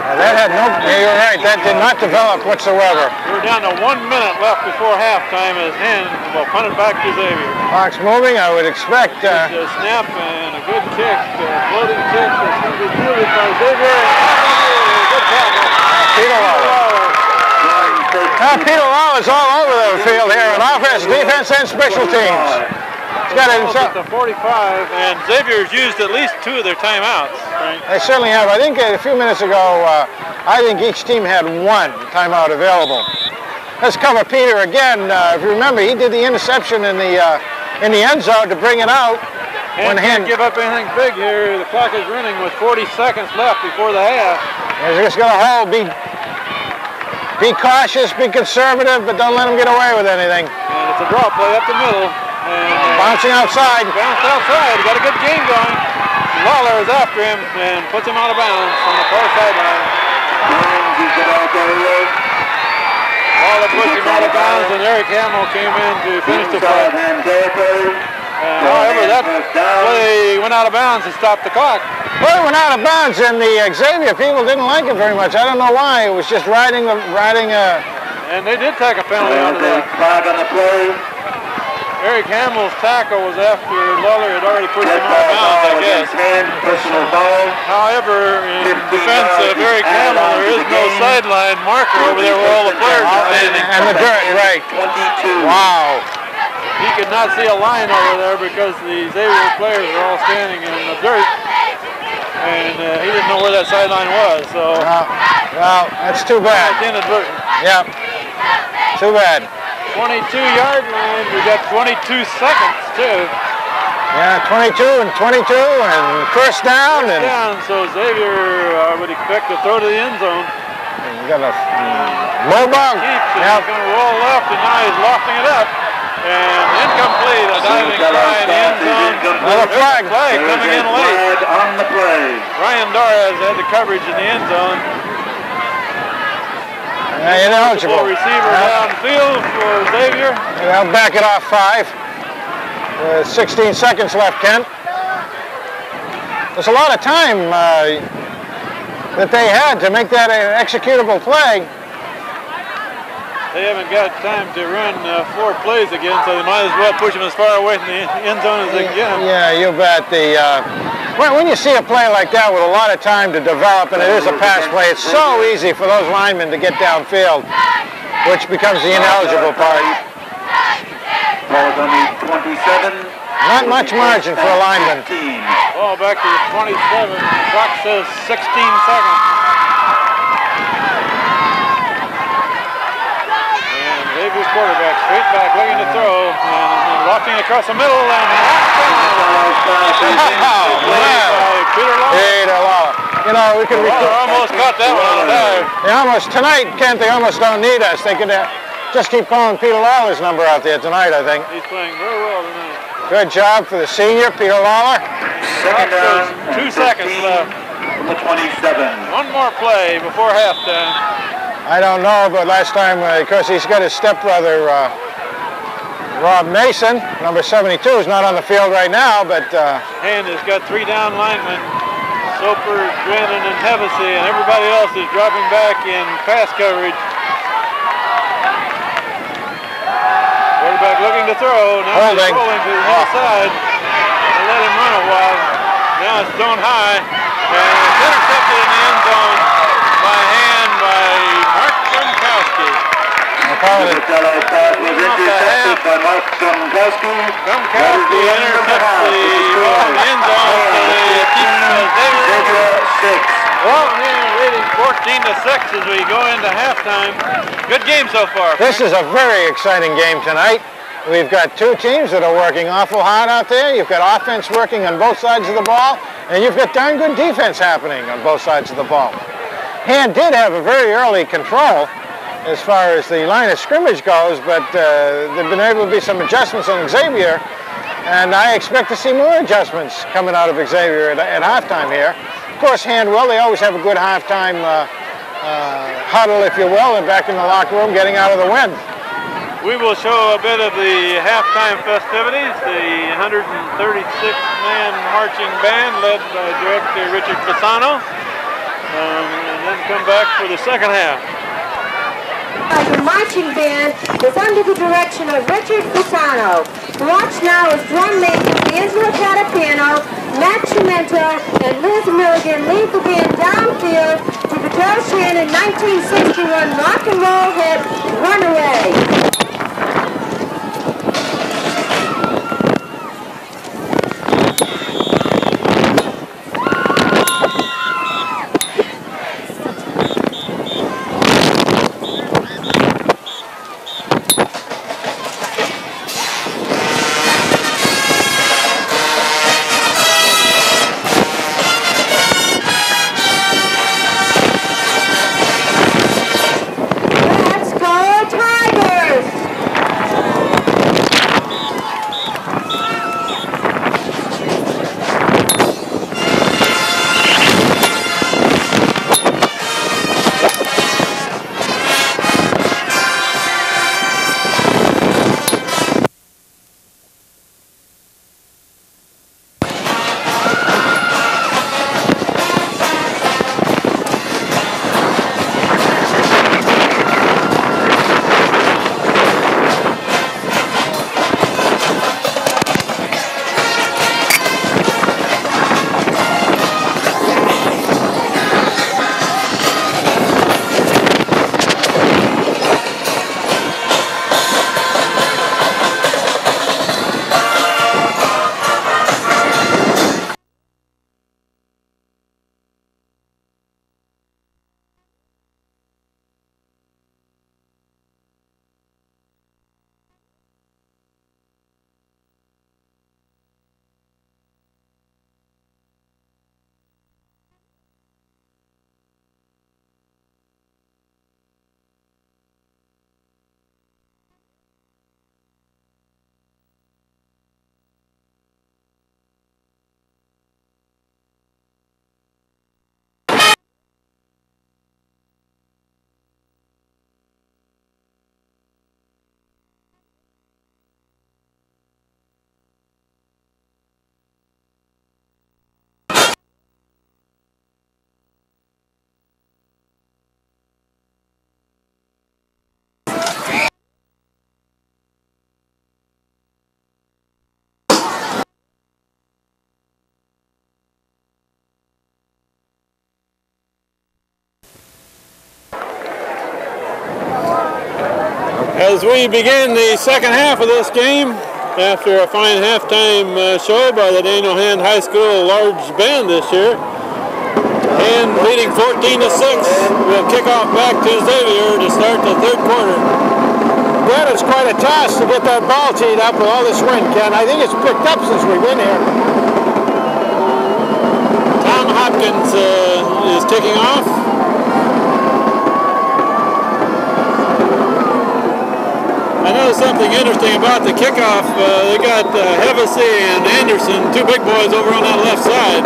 That had no, yeah, you're right, that did not develop whatsoever. We're down to 1 minute left before halftime as hand will punt it back to Xavier. Clock's moving, I would expect. A snap and a good kick, floating kick that's going to be fielded by Xavier. Good tackle. Peter Lawler. Peter Lawler's all over the field here on offense, defense, and special teams. He's got it himself. At the 45, and Xavier's used at least 2 of their timeouts. Right? They certainly have. I think a few minutes ago, I think each team had 1 timeout available. Let's cover Peter again. If you remember, he did the interception in the end zone to bring it out. And can't give up anything big here. The clock is running with 40 seconds left before the half. He's just going to hold. Be cautious, be conservative, but don't let him get away with anything. And it's a draw play up the middle. And bouncing outside. Bounced outside. Got a good game going. Lawler is after him and puts him out of bounds on the far sideline. Lawler pushed him out of bounds, and Eric Hamill came in to finish the play. However, that play went out of bounds and stopped the clock. Well, it went out of bounds, and the Xavier people didn't like it very much. I don't know why. It was just riding. And they did take a penalty on that. Flag on the play. Eric Hamill's tackle was after Lawler had already pushed him out of bounds, I guess. Personal foul. However, in defense of Eric Hamill, there is no sideline marker over there where all the players are standing. And the dirt, right. 22. Wow. He could not see a line over there because the Xavier players are all standing in the dirt. and he didn't know where that sideline was. So, well, that's too bad. It's inadvertent. Yep, too bad. 22-yard line. We got 22 seconds too. Yeah, 22 and 22 and first down. First down. So Xavier, I would expect to throw to the end zone. We got a low ball. He's going to roll left, and now he's lofting it up. And incomplete, a diving try in the end zone. Another flag. Coming in late. On the play. Ryan Torres had the coverage in the end zone. Ineligible. Receiver downfield for Xavier. And I'll back it off 5. 16 seconds left, Kent. There's a lot of time that they had to make that an executable play. They haven't got time to run 4 plays again, so they might as well push them as far away from the end zone as they can. Yeah, you bet. When you see a play like that with a lot of time to develop, and it is a pass play, it's so easy for those linemen to get downfield, which becomes the ineligible part. Ball on the 27. Not much margin for a lineman. Ball back to the 27. Clock says 16 seconds. Xavier's quarterback, straight back, looking to throw, and lofting across the middle, and Peter Lawler. You know, we could almost got that one on a dive. They almost, tonight, Kent, they almost don't need us. They could just keep calling Peter Lawler's number out there tonight, I think. He's playing very well tonight. Good job for the senior, Peter Lawler. Second down, 2 seconds left. From the 27. One more play before halftime. I don't know, but last time, because he's got his stepbrother, Rob Mason, number 72, is not on the field right now, but... Hand has got 3 down linemen, Soper, Drennan, and Hevesy, and everybody else is dropping back in pass coverage. Quarterback looking to throw, now he's rolling to the other side. They let him run a while. Now it's thrown high, and it's intercepted in the end zone by hand by Mark Gumkowski. The fellow pass was intercepted by Mark Gumkowski. Gumkowski intercepts the ball in the end zone, so they keep Xavier 6. Well, here leading 14-6 as we go into halftime. Good game so far. This is a very exciting game tonight. We've got 2 teams that are working awful hard out there. You've got offense working on both sides of the ball, and you've got darn good defense happening on both sides of the ball. Hand did have a very early control as far as the line of scrimmage goes, but there've been able to be some adjustments on Xavier, and I expect to see more adjustments coming out of Xavier at halftime here. Of course, Hand will. They always have a good halftime huddle, if you will, and back in the locker room getting out of the wind. We will show a bit of the halftime festivities. The 136-man marching band led by Director Richard Fasano, and then come back for the second half. The marching band is under the direction of Richard Fasano. Watch now as drum majors Angelo Catapano, Matt Chimento, and Liz Milligan lead the band downfield to the Joe Shannon 1961 Rock and Roll Hit Runaway. Let's go Tigers! As we begin the second half of this game, after a fine halftime show by the Daniel Hand High School large band this year, and leading 14-6, we'll kick off back to Xavier to start the third quarter. That is quite a task to get that ball teed up with all this wind, Ken. I think it's picked up since we've been here. Tom Hopkins is kicking off. I noticed something interesting about the kickoff. They got Hevesy and Anderson, two big boys over on that left side.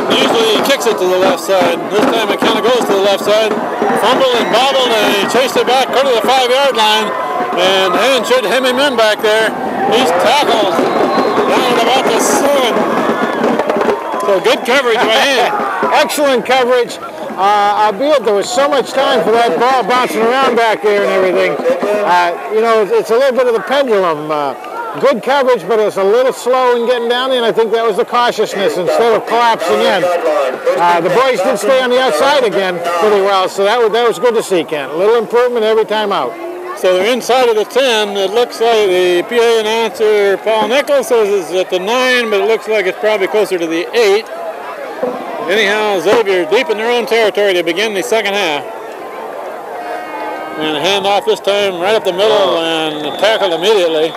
Usually he kicks it to the left side. This time it kind of goes to the left side. Fumbled and bobbled, and he chased it back, go to the 5-yard line. And Hand should hem him in back there. He's tackled down at about the 7. So good coverage by Hand. Excellent coverage. Albeit there was so much time for that ball bouncing around back there and everything. You know, it's a little bit of the pendulum. Good coverage, but it was a little slow in getting down there, and I think that was the cautiousness instead of collapsing in. The boys did stay on the outside again pretty well, so that was good to see, Ken. A little improvement every time out. So they're inside of the 10. It looks like the PA announcer, Paul Nichols, says it's at the 9, but it looks like it's probably closer to the 8. Anyhow, Xavier deep in their own territory to begin the second half. And a handoff this time right up the middle and tackled immediately.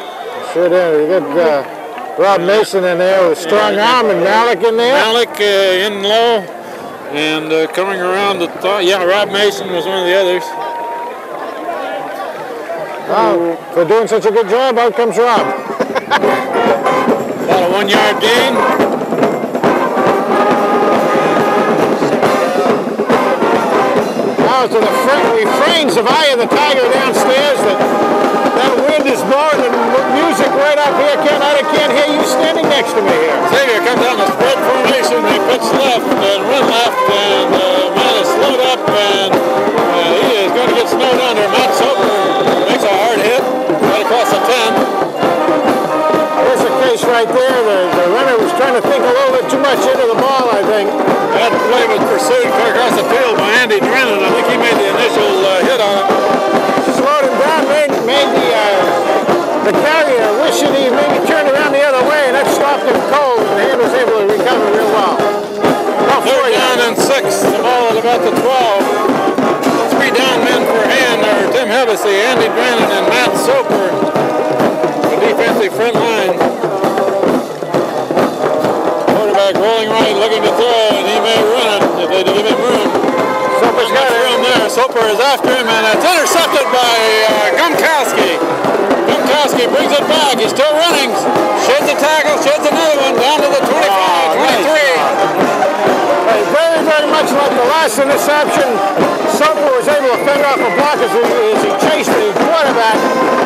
Sure did. You got Rob Mason in there with a strong arm and Malik in there. Malik in low and coming around the top. Yeah, Rob Mason was one of the others. Oh, for doing such a good job, out comes Rob. About a 1-yard gain. To the refrains of Eye of the Tiger downstairs that wind is blowing the music right up here. I can't hear you standing next to me here. Xavier comes down the spread formation. They pitch left and run left, and man is slowed up, and he is going to get snowed under. Matt Soper makes a hard hit right across the 10. There's a case right there. The runner was trying to think a little bit too much into the ball, I think. That play was pursued clear across the field by Andy Drennan. I think he made the initial hit on it. Slowed him down, made the carrier wish that he maybe turned around the other way, and that stopped him cold, and Hand was able to recover real well. Third down and 6, the ball at about the 12. 3 down men for Hand are Tim Hevesy, Andy Drennan, and Matt Soper. The defensive front line. Rolling right, looking to throw, and he may run it if they give him room. Soper's got room there. Soper is after him, and it's intercepted by Gumkowski. Gumkowski brings it back. He's still running. Sheds a tackle, sheds another one down to the 25, 23. Very, very much like the last interception, Soper was able to fend off a block as he chased the quarterback.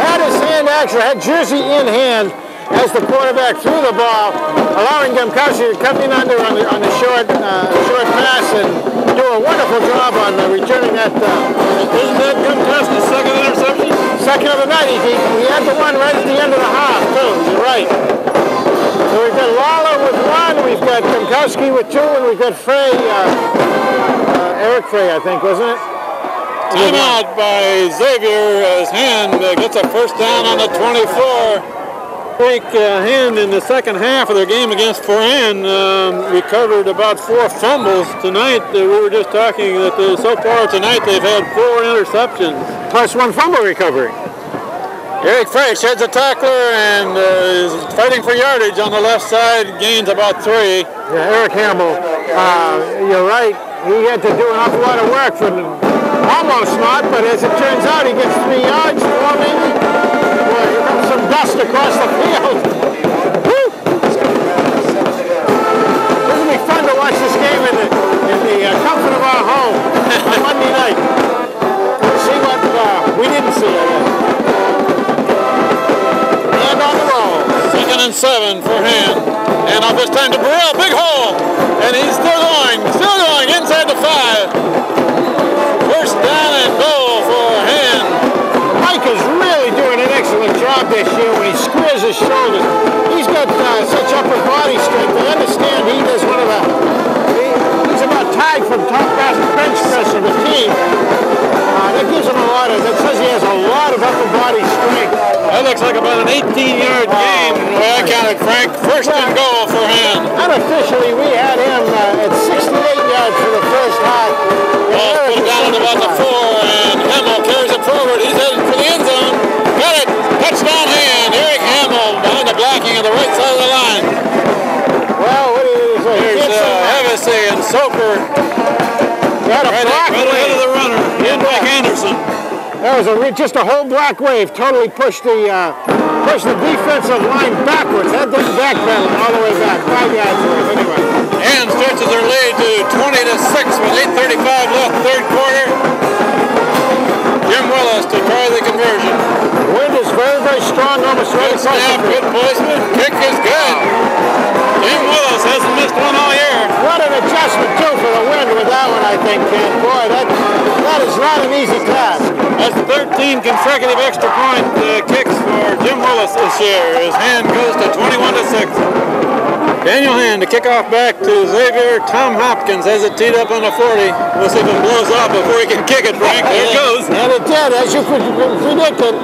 Had his hand actually, had jersey in hand as the quarterback threw the ball, allowing Gumkowski to come in under on the short pass and do a wonderful job on returning that. Isn't that Gumkowski's second interception? Second of the night. He had the one right at the end of the half, too. You're right. So we've got Lawler with 1, we've got Gumkowski with 2, and we've got Frey, Eric Frey, I think, wasn't it? Timeout by Xavier as Hand gets a first down on the 24. Hand in the second half of their game against Foran recovered about 4 fumbles tonight. We were just talking that so far tonight they've had 4 interceptions. Plus 1 fumble recovery. Eric Frey sheds a tackler and is fighting for yardage on the left side, gains about 3. Yeah, Eric Hamble, you're right. He had to do an awful lot of work for almost not, but as it turns out, he gets 3 yards, 4 maybe. Boy, here comes some dust across the field. Woo! This will be fun to watch this game in the comfort of our home on Monday night. We'll see what we didn't see, I guess. And on the roll. 2nd and 7 for Hand. And off this time to Burrell, big hole. And he's still going inside the 5. First down and goal for Hand. Mike is really doing an excellent job this year when he squares his shoulders. He's got such upper body strength. I understand he does one of the... He's about tied for the top bench press of the team. That gives him a lot of... That says he has a lot of upper body That looks like about an 18-yard gain. The way I counted, Frank. First and goal for him. Unofficially, we had him at 68 yards for the first half. Ball put it down at about the 4, and Hamill carries it forward. He's headed for the end zone. Got it. Touchdown hand. Eric Hamill behind the blocking on the right side of the line. Well, what is it? Here's Hevesy and Soper. Right ahead of the runner. And Mike Anderson. That was just a whole black wave. Totally pushed the defensive line backwards. That didn't backpedal all the way back. 5 yards worth anyway. And stretches their lead to 20-6 with 8:35 left, third quarter. Jim Willis to try the conversion. The wind is very, very strong. Almost right Good snap, good placement. Kick is good. Jim Willis hasn't missed one all year. What an adjustment, too, for the wind with that one, I think, Ken. Boy, that is not an easy task. That's 13 consecutive extra point kicks for Jim Willis this year. His hand goes to 21-6. Daniel Hand to kick off back to Xavier. Tom Hopkins has it teed up on the 40. We'll see if it blows off before he can kick it, Frank. There it goes. And it did, as you predicted.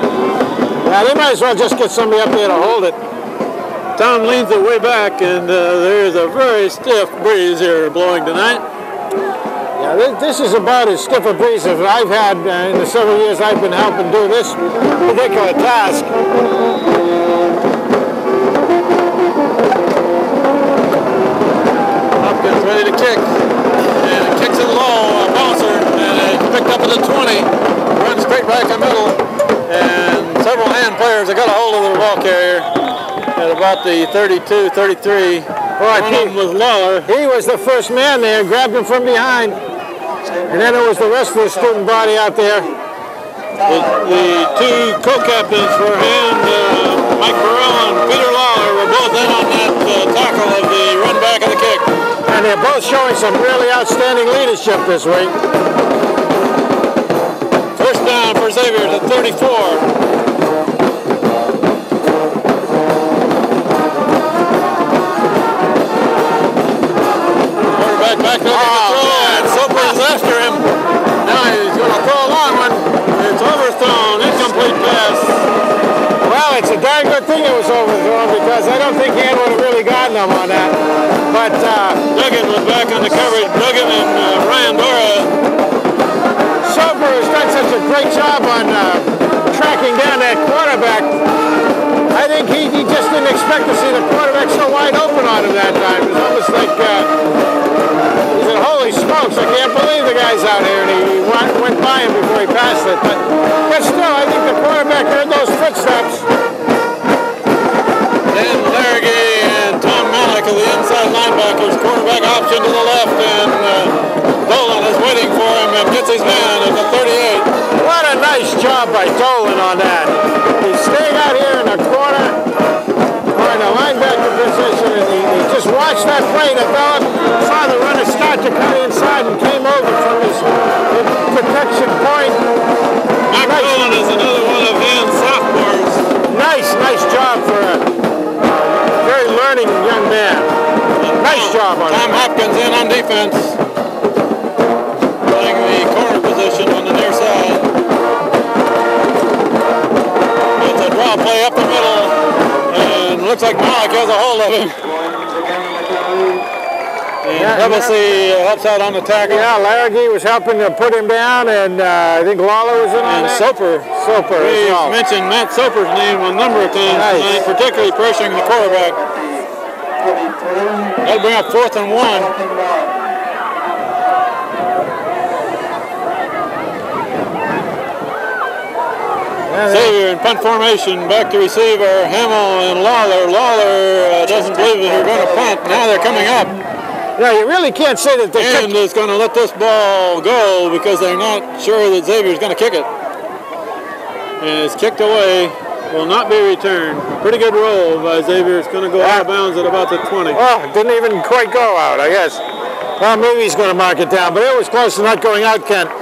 Yeah, they might as well just get somebody up there to hold it. Tom leans it way back, and there's a very stiff breeze here blowing tonight. Yeah, this is about as stiff a breeze as I've had in the several years I've been helping do this particular task. Hopkins ready to kick, and it kicks it low, a bouncer, and it's picked up at the 20, runs straight back the middle, and several Hand players have got a hold of the ball carrier at about the 32, 33. One of them was Lawler. He was the first man there, grabbed him from behind. And then it was the rest of the student body out there. The two co-captains for Hand, Mike Burrell and Peter Lawler, were both in on that tackle of the run back of the kick. And they're both showing some really outstanding leadership this week. First down for Xavier to 34. Back to throw, and Soper is after him. Now he's going to throw a long one. It's overthrown, incomplete pass. Well, it's a darn good thing it was overthrown because I don't think Hand would have really gotten him on that. But Duggan was back on the coverage. Duggan and Ryan Dora. Soper has done such a great job on tracking down that quarterback. I think he just didn't expect to see the quarterback so wide open on him that time. It was almost like he said, holy smokes, I can't believe the guy's out here. And he went by him before he passed it. But still, I think the quarterback heard those footsteps. Then Larragee and Tom Malik are the inside linebackers. Quarterback option to the left, and Dolan is waiting for him and gets his man at the 38. What a nice job by Dolan on that. He's staying out here in the corner, or in the linebacker position, and he just watched that play develop, saw the runner start to come inside and came over from his protection point. Mike Dolan is another one of Hand's sophomores. Nice job for a very learning young man. Nice job on Tom Hopkins in on defense. Playing the corner position on the near side. It's a draw play up the middle, and looks like Malik has a hold of him. And Hevesy helps out on the tackle. Yeah, Larragee was helping to put him down, and I think Lawler was in on and that. Soper. We've mentioned Matt Soper's name a number of times tonight, particularly pressuring the quarterback. That'll bring up 4th and 1. Xavier in punt formation, back to receiver, Hamill and Lawler. Lawler doesn't believe that they're going to punt. Now they're coming up. Yeah, you really can't say that they're And is going to let this ball go because they're not sure that Xavier's going to kick it. And it's kicked away, will not be returned. Pretty good roll by Xavier. It's going to go out of bounds at about the 20. Oh, it didn't even quite go out, I guess. Well, maybe he's going to mark it down, but it was close to not going out, Kent.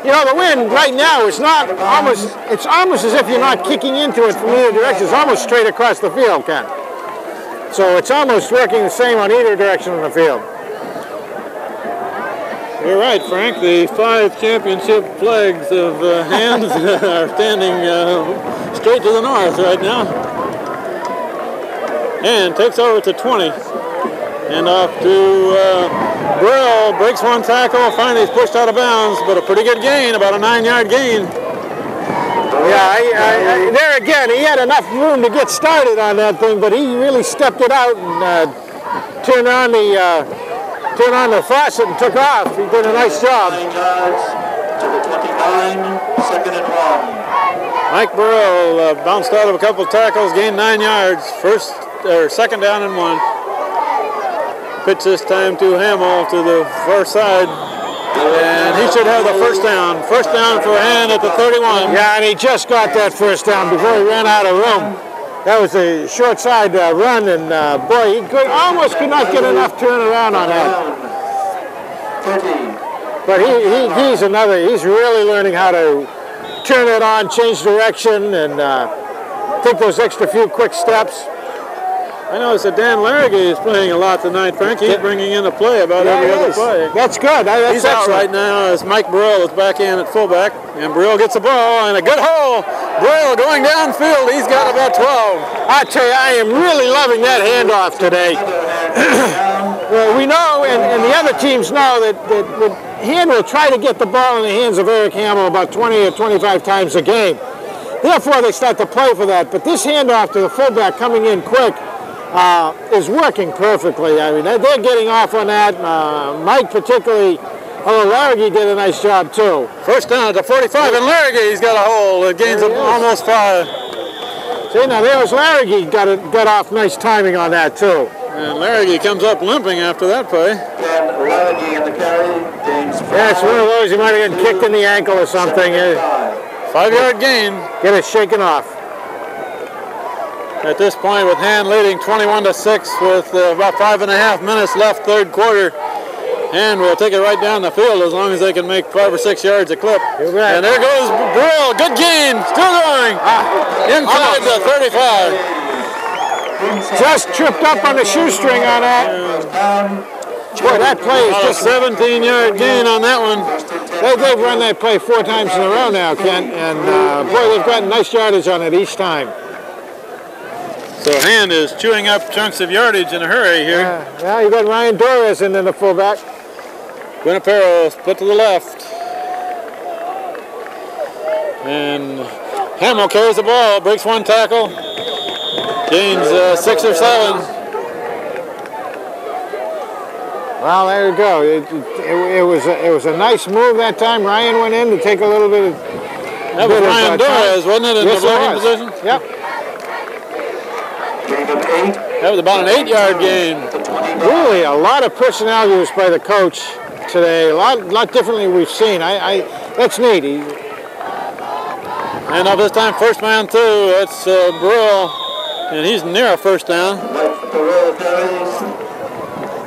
You know, the wind right now is not almost, it's almost as if you're not kicking into it from either direction. It's almost straight across the field, Kent. So it's almost working the same on either direction on the field. You're right, Frank. The 5 championship flags of hands are standing straight to the north right now. And takes over to 20. And off to Brill, breaks one tackle, finally he's pushed out of bounds, but a pretty good gain, about a 9-yard gain. Yeah, there again, he had enough room to get started on that thing, but he really stepped it out and turned on the faucet and took off. He did a nice job. 9 yards to the 29, second and 1. Mike Burrell bounced out of a couple of tackles, gained 9 yards, second down and 1. Pitch this time to Hamill to the far side, and he should have the first down. First down for Hand at the 31. Yeah, and he just got that first down before he ran out of room. That was a short side run, and boy, he almost could not get enough turnaround on that. 30. But he's really learning how to turn it on, change direction, and take those extra few quick steps. I noticed that Dan Larragee is playing a lot tonight, Frank. He's bringing in a play about every other play. That's good. That's He's out right now as Mike Burrell is back in at fullback. And Burrell gets the ball and a good hole. Burrell going downfield. He's got about 12. I tell you, I am really loving that handoff today. Well, we know, and the other teams know, that Hand will try to get the ball in the hands of Eric Hamill about 20 or 25 times a game. Therefore, they start to play for that. But this handoff to the fullback coming in quick is working perfectly. I mean, they're getting off on that. Mike particularly, although Larragee did a nice job too. First down at the 45, and Larragee's got a hole. It gains almost 5. See, now there was Larragee, got off nice timing on that too. And Larragee comes up limping after that play. And Larragee in the carry, gains 5. Yeah, it's one of those, he might have gotten kicked in the ankle or something. 5-yard gain. Get it shaken off. At this point, with Hand leading 21-6 with about 5.5 minutes left, third quarter, Hand will take it right down the field as long as they can make 5 or 6 yards a clip. And there goes Brill, good gain, still going, inside the 35. Just tripped up on the shoestring on that. Boy, that play is just 17-yard gain on that one. They've run that play 4 times in a row now, Kent, and boy, they've gotten nice yardage on it each time. So Hand is chewing up chunks of yardage in a hurry here. Yeah, you got Ryan Torres in the fullback. Guinapero split to the left. And Hamill carries the ball, breaks one tackle, gains 6 or 7. Well, there you go. It was a nice move that time. Ryan went in to take a little bit of. That was Ryan Torres, wasn't it, in the blocking position? Yep. That was about an 8-yard gain. Really, a lot of personnel use by the coach today. A lot differently we've seen. That's neat. And up this time, first man through. That's Burrell, and he's near a first down. Burrell carries,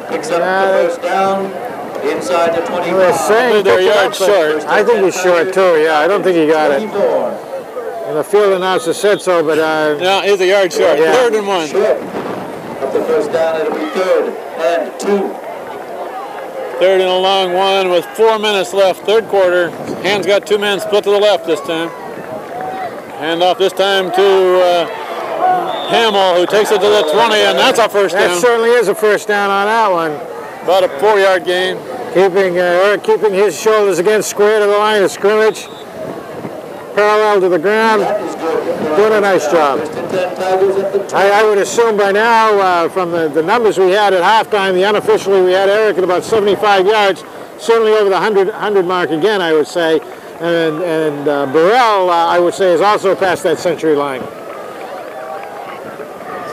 picks up the first down, inside the 25. They're yards short. I think he's short too. Yeah, I don't think he got it. And the field announcer said so, but no, he's a yard short. Yeah. 3rd and 1. Up the first down, it'll be 3rd and 2. 3rd and a long one with 4 minutes left, third quarter. Hand's got 2 men split to the left this time. Hand off this time to Hamill, who takes it to the 20, and that's a first down. That certainly is a first down on that one. About a 4-yard gain. Keeping his shoulders against square to the line of scrimmage, parallel to the ground, doing a nice job. I would assume by now, from the numbers we had at halftime, unofficially we had Eric at about 75 yards, certainly over the 100 mark again, I would say. And Burrell, I would say, is also past that century line.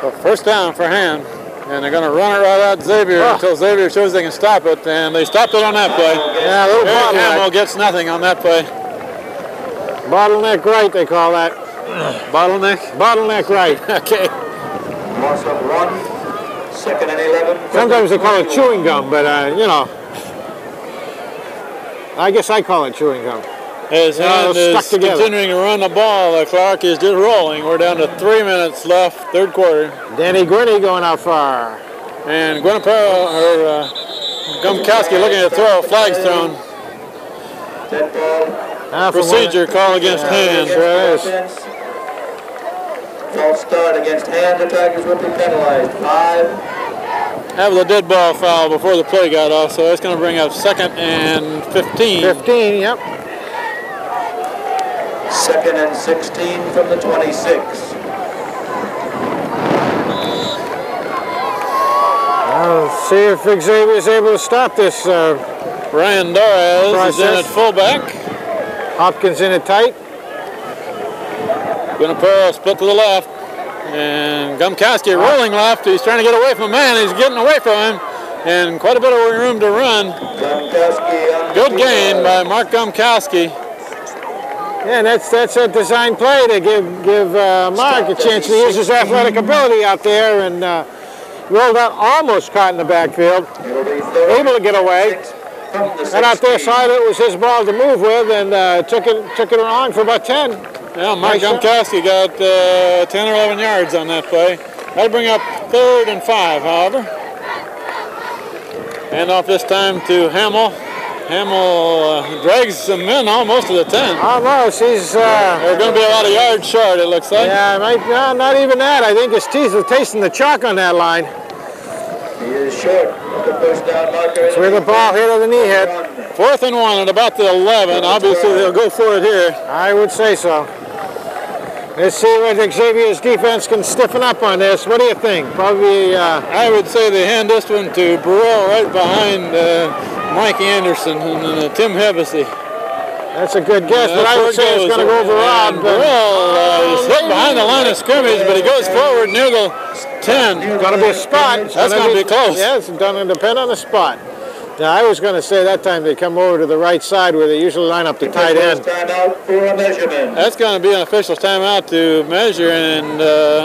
So first down for Hand. And they're going to run it right out Xavier until Xavier shows they can stop it. And they stopped it on that play. Yeah, a little Eric Hamill gets nothing on that play. Bottleneck right, they call that. Bottleneck? Bottleneck right. Okay. Loss of 1, 2nd and 11. Sometimes they call it chewing gum, but, you know. I guess I call it chewing gum. As Hand is continuing to run the ball, the clock is just rolling. We're down to 3 minutes left, third quarter. Danny Gurney going out far. And Gumkowski looking to throw. Flags thrown. Procedure call against Hand. False start against Hand. The Tigers will be penalized. 5. That was a dead ball foul before the play got off, so that's going to bring up 2nd and 15. 15, yep. 2nd and 16 from the 26. I'll see if Xavier is able to stop this. Brian Torres is in at fullback. Hopkins in it tight. Going to put a split to the left. And Gumkowski rolling left. He's trying to get away from a man. He's getting away from him. And quite a bit of room to run. Good gain by Mark Gumkowski. Yeah, and that's a design play to give Mark a chance to use his athletic ability out there, and rolled out, almost caught in the backfield, able to get away. And out there side, it was his ball to move with, and took it on for about 10. Yeah, Mark Gumkowski got 10 or 11 yards on that play. That'll bring up 3rd and 5, however. Hand off this time to Hamill. Hamill drags them in almost to the 10. Almost. He's they're going to be a lot of yards short, it looks like. Yeah, not even that. I think his teeth are tasting the chalk on that line. He is short of the first down marker. It's where the ball hit or the knee hit. 4th and 1 at about the 11. Obviously, they'll go for it here. I would say so. Let's see what Xavier's defense can stiffen up on this. What do you think? Probably. I would say they hand this one to Burrell right behind Mike Anderson and Tim Hevesy. That's a good guess, but I would say it's going to go over Rob. Burrell is hit behind the line of scrimmage, but he goes forward near the 10. It's going to be a spot. That's going to be close. Yeah, it's going to depend on the spot. Now, I was going to say that time they come over to the right side where they usually line up the tight end. That's going to be an official's timeout to measure, and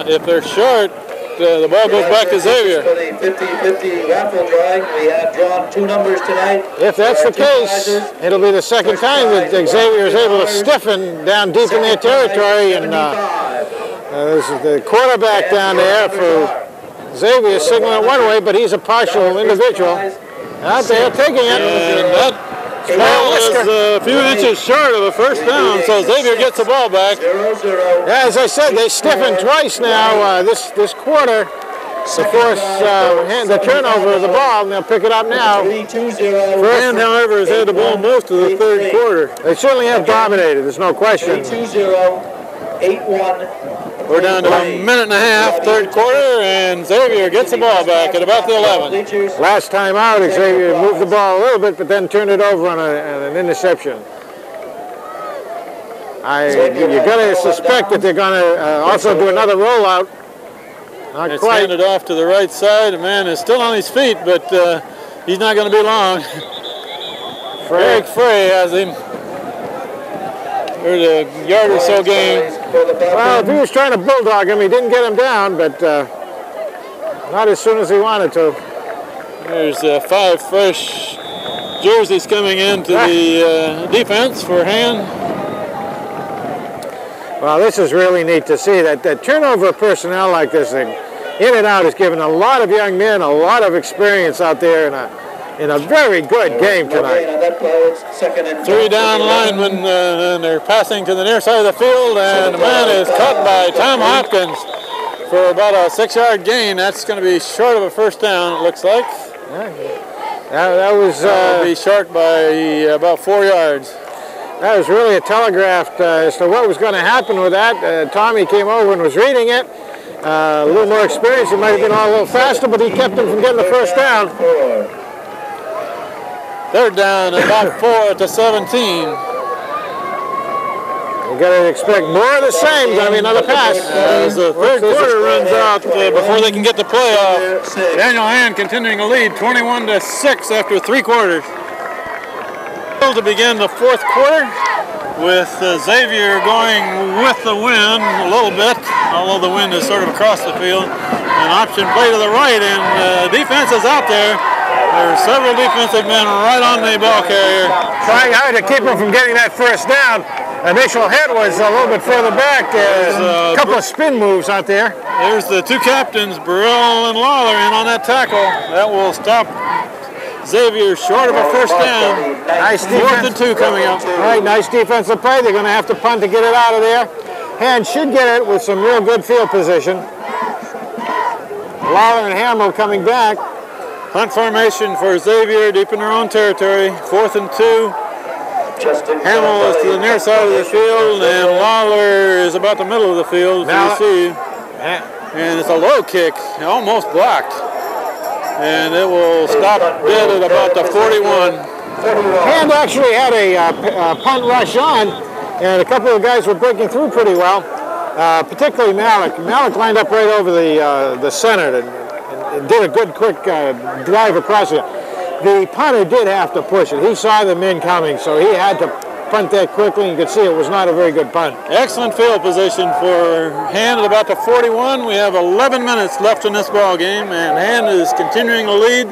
if they're short, the ball goes back to Xavier. For the 50-50 raffle drawing, we have drawn 2 numbers tonight. If that's the case, it'll be the second time that Xavier is able to stiffen down deep in their territory, and this is the quarterback down there for Xavier signaling one way, but he's a partial individual. Out there taking it. And that ball is a few inches short of a first down, so Xavier gets the ball back. Yeah, as I said, they stiffened twice now this quarter to force the turnover of the ball, and they'll pick it up now. Brand, however, has had the ball most of the 3rd quarter. They certainly have dominated, there's no question. 8-1. We're down to a minute and a half, 3rd quarter, and Xavier gets the ball back at about the 11. Last time out, Xavier moved the ball a little bit, but then turned it over on an interception. You're going to suspect that they're going to also do another rollout. Not it's quite. handed off to the right side. The man is still on his feet, but he's not going to be long. Eric Frey has him. There's a yard or so gain. Well, if he was trying to bulldog him, he didn't get him down, but not as soon as he wanted to. There's 5 fresh jerseys coming into the defense for Hand. Well, this is really neat to see that turnover of personnel like this, in and out, has given a lot of young men a lot of experience out there in a very good game tonight. 3 down linemen, and they're passing to the near side of the field, and the man is caught by Tom Hopkins for about a 6-yard gain. That's going to be short of a first down, it looks like. That was be short by about 4 yards. That was really a telegraph as to what was going to happen with that. Tommy came over and was reading it. A little more experience, he might have been a little faster, but he kept him from getting the first down. 3rd down, about 4 to 17. You're going to expect more of the same. Going to be another pass. As the 3rd quarter runs out before they can get the playoff, Daniel Hand continuing to lead 21-6 after 3 quarters. To begin the 4th quarter with Xavier going with the wind a little bit, although the wind is sort of across the field. An option play to the right, and defense is out there. There are several defensive men right on the ball carrier. Trying hard to keep him from getting that first down. Initial hit was a little bit further back. A couple of spin moves out there. There's the 2 captains, Burrell and Lawler, in on that tackle. That will stop Xavier short of a first down. Nice Fourth defense. and 2 coming up. All right, nice defensive play. They're going to have to punt to get it out of there. Hand should get it with some real good field position. Lawler and Hamill coming back. Punt formation for Xavier deep in their own territory. 4th and 2. Hamill is to the near side of the field, and Lawler is about the middle of the field to receive. And it's a low kick, almost blocked. And it will stop dead at about the 41. Hand actually had a punt rush on, and a couple of guys were breaking through pretty well, particularly Malik. Malik lined up right over the center and did a good quick drive across it. The punter did have to push it. He saw the men coming, so he had to punt that quickly. You could see it was not a very good punt. Excellent field position for Hand at about the 41. We have 11 minutes left in this ball game, and Hand is continuing to lead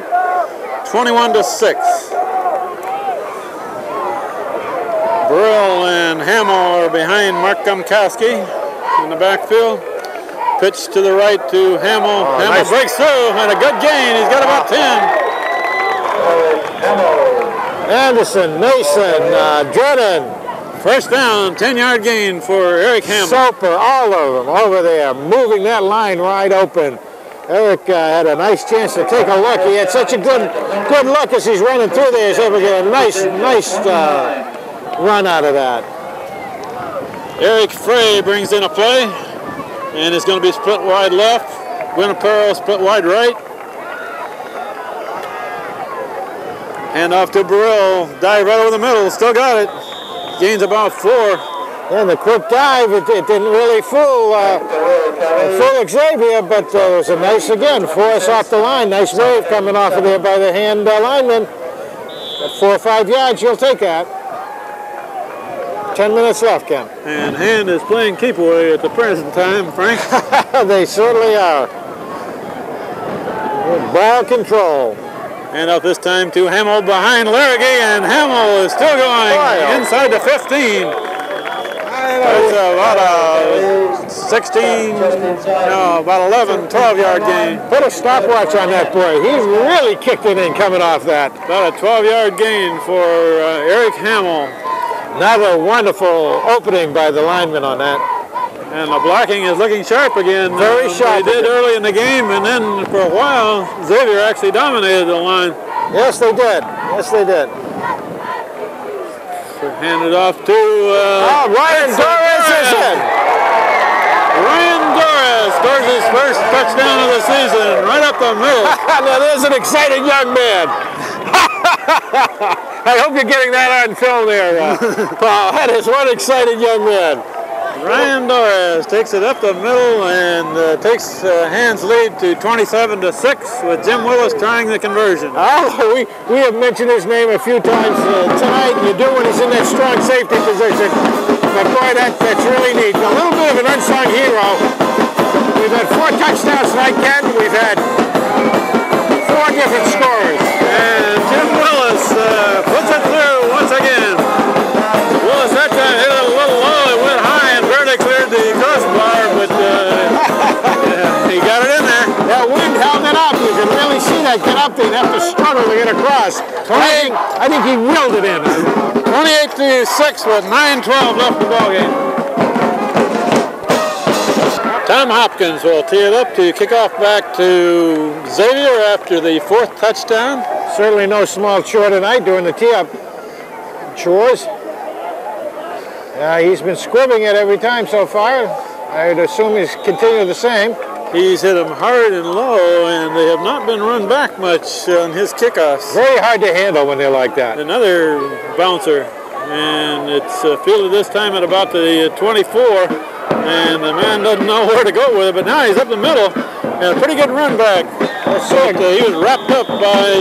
21-6. Brill and Hamill are behind Mark Gumkowski in the backfield. Pitch to the right to Hamill. Hamill nice. breaks through and a good gain. He's got about 10. Anderson, Mason, Jordan. First down, 10-yard gain for Eric Hamill. Soper, all of them over there, moving that line wide open. Eric had a nice chance to take a look. He had such a good look as he's running through there. He's able to get a nice run out of that. Eric Frey brings in a play, and it's going to be split wide left. Guinapero split wide right. Hand off to Burrell, dive right over the middle, still got it. Gains about 4. And the quick dive, it didn't really fool Xavier, but it was a nice, again, force off the line. Nice wave coming off of there by the Hand lineman. At 4 or 5 yards, you'll take that. 10 minutes left, Ken. And Hand is playing keep away at the present time, Frank. They certainly are. Good ball control. And up this time to Hamill behind Larragee, and Hamill is still going inside the 15. That's about a 16, no, about 11, 12-yard gain. Put a stopwatch on that boy. He really kicked it in coming off that. About a 12-yard gain for Eric Hamill. Another wonderful opening by the lineman on that. And the blocking is looking sharp again. Very sharp. They did early in the game, and then for a while, Xavier actually dominated the line. Yes, they did. Yes, they did. Handed off to Ryan Doris is in. Ryan Doris scores his first touchdown of the season, right up the middle. Now there's an excited young man. I hope you're getting that on film there, Paul. That is one excited young man. Ryan Doris takes it up the middle and takes Hand's lead to 27-6 with Jim Willis trying the conversion. Oh, we have mentioned his name a few times tonight. You do when he's in that strong safety position. But boy, that's really neat. A little bit of an unsung hero. We've had 4 touchdowns tonight, Ken. We've had 4 different scorers. And Jim Willis puts it through once again. Willis that time hit it a little low and went high and barely cleared the crossbar, but he got it in there. That wind held it up. You can really see that get up there and have to struggle to get across. I think he willed it in. 28-6 with 9:12 left in the ball game. Tom Hopkins will tee it up to kick off back to Xavier after the 4th touchdown. Certainly no small chore tonight doing the tee-up chores. He's been squibbing it every time so far. I'd assume he's continued the same. He's hit them hard and low, and they have not been run back much on his kickoffs. Very hard to handle when they're like that. Another bouncer, and it's fielded this time at about the 24, and the man doesn't know where to go with it, but now he's up the middle, and a pretty good run back. He was wrapped up by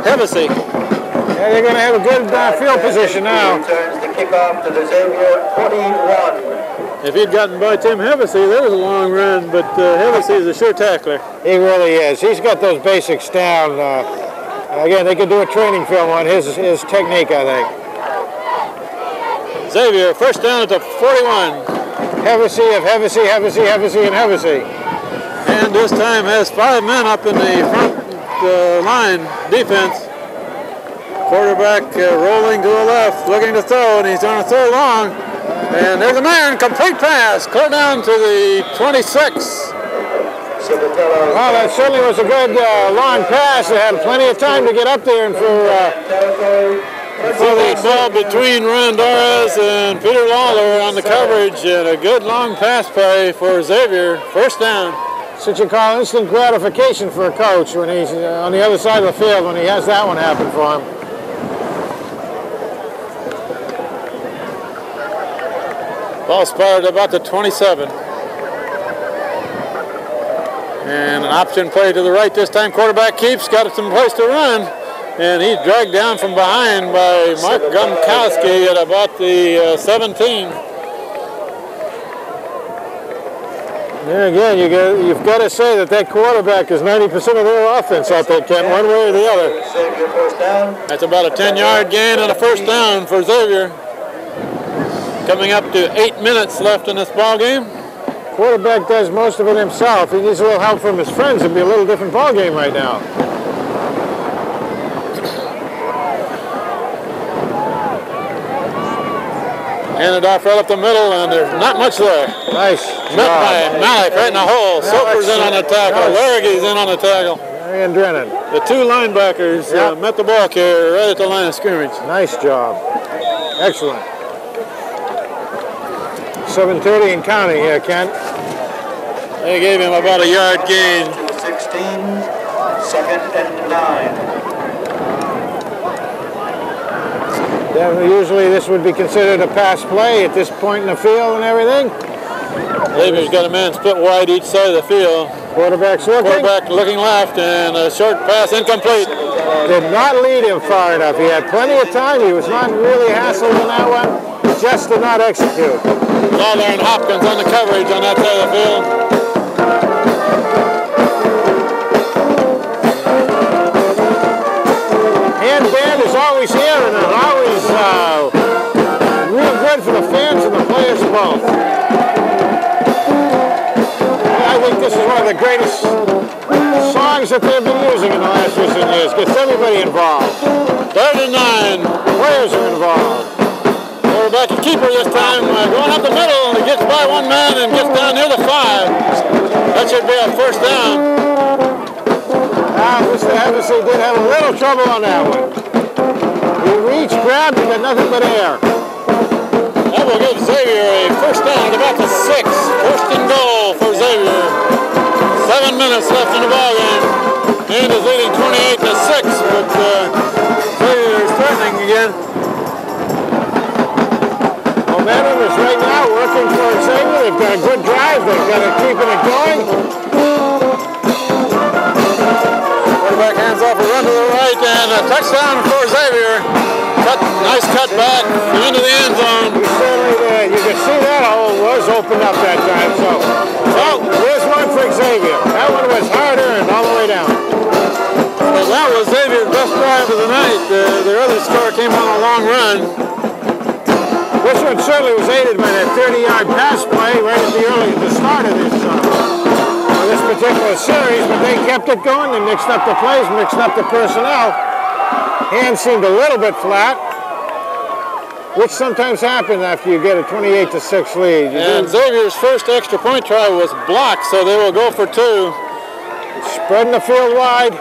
Hevesy. Yeah, they're going to have a good field position now. Turns the kickoff to the Xavier 41. If he'd gotten by Tim Hevesy, that was a long run, but Hevesy is a sure tackler. He really is. He's got those basics down. Again, they could do a training film on his technique, I think. Xavier, first down at the 41. Hevesy of Hevesy, and Hevesy. And this time has 5 men up in the front line defense. Quarterback rolling to the left, looking to throw, and he's going to throw long. And there's a man, complete pass, clear down to the 26. Well, that certainly was a good long pass. They had plenty of time to get up there and for the ball between Randores and Peter Lawler on the coverage, and a good long pass play for Xavier. First down. Such you call instant gratification for a coach when he's on the other side of the field when he has that one happen for him. Ball spotted about the 27. And an option play to the right this time. Quarterback keeps, got some place to run. And he's dragged down from behind by Mark Gumkowski at about the 17. Yeah, again, you've got to say that quarterback is 90% of their offense out there, Ken, one way or the other. That's about a 10-yard gain and a first down for Xavier. Coming up to 8 minutes left in this ball game. Quarterback does most of it himself. He needs a little help from his friends. It'd be a little different ball game right now. Handed off right up the middle, and there's not much there. Nice. Met by Malik right in the hole. Soper's in on the tackle. Larragy's in on the tackle. And Drennan. The two linebackers met the ball carrier right at the line of scrimmage. Nice job. Excellent. 7:30 and counting here, Kent. They gave him about a yard gain. 16, second and 9. Usually this would be considered a pass play at this point in the field and everything. Xavier's got a man split wide each side of the field. Quarterback's looking. Quarterback looking left, and a short pass incomplete. Did not lead him far enough. He had plenty of time. He was not really hassled in that one. Just did not execute. Lawler and Hopkins on the coverage on that side of the field. Hand band is always here and it's always real good for the fans and the players both. I think this is one of the greatest songs that they've been using in the last recent years. Gets everybody involved. 39. Players are involved. Quarterback and keeper this time, going up the middle. He gets by one man and gets down near the 5. That should be a first down. Mr. Hevesy did have a little trouble on that one. He reached, grabbed, but nothing but air. That will give Xavier a first down at about the 6. First and goal for Xavier. 7 minutes left in the ballgame. And is leading 28-6, but Xavier is threatening again. Momentum is right now working for Xavier. They've got a good drive. They've got to keep it going. Quarterback hands off a run to the right, and a touchdown for Xavier. Nice cut back into the end zone. He certainly did. You can see that hole was opened up that time. So, there's one for Xavier. That one was hard earned all the way down. Well, that was Xavier's best drive of the night. Their other score came on a long run. This one certainly was aided by that 30-yard pass play right at the start of this particular series, but they kept it going. They mixed up the plays, mixed up the personnel. Hands seemed a little bit flat, which sometimes happens after you get a 28-6 lead. And Xavier's first extra point try was blocked, so they will go for 2. Spreading the field wide.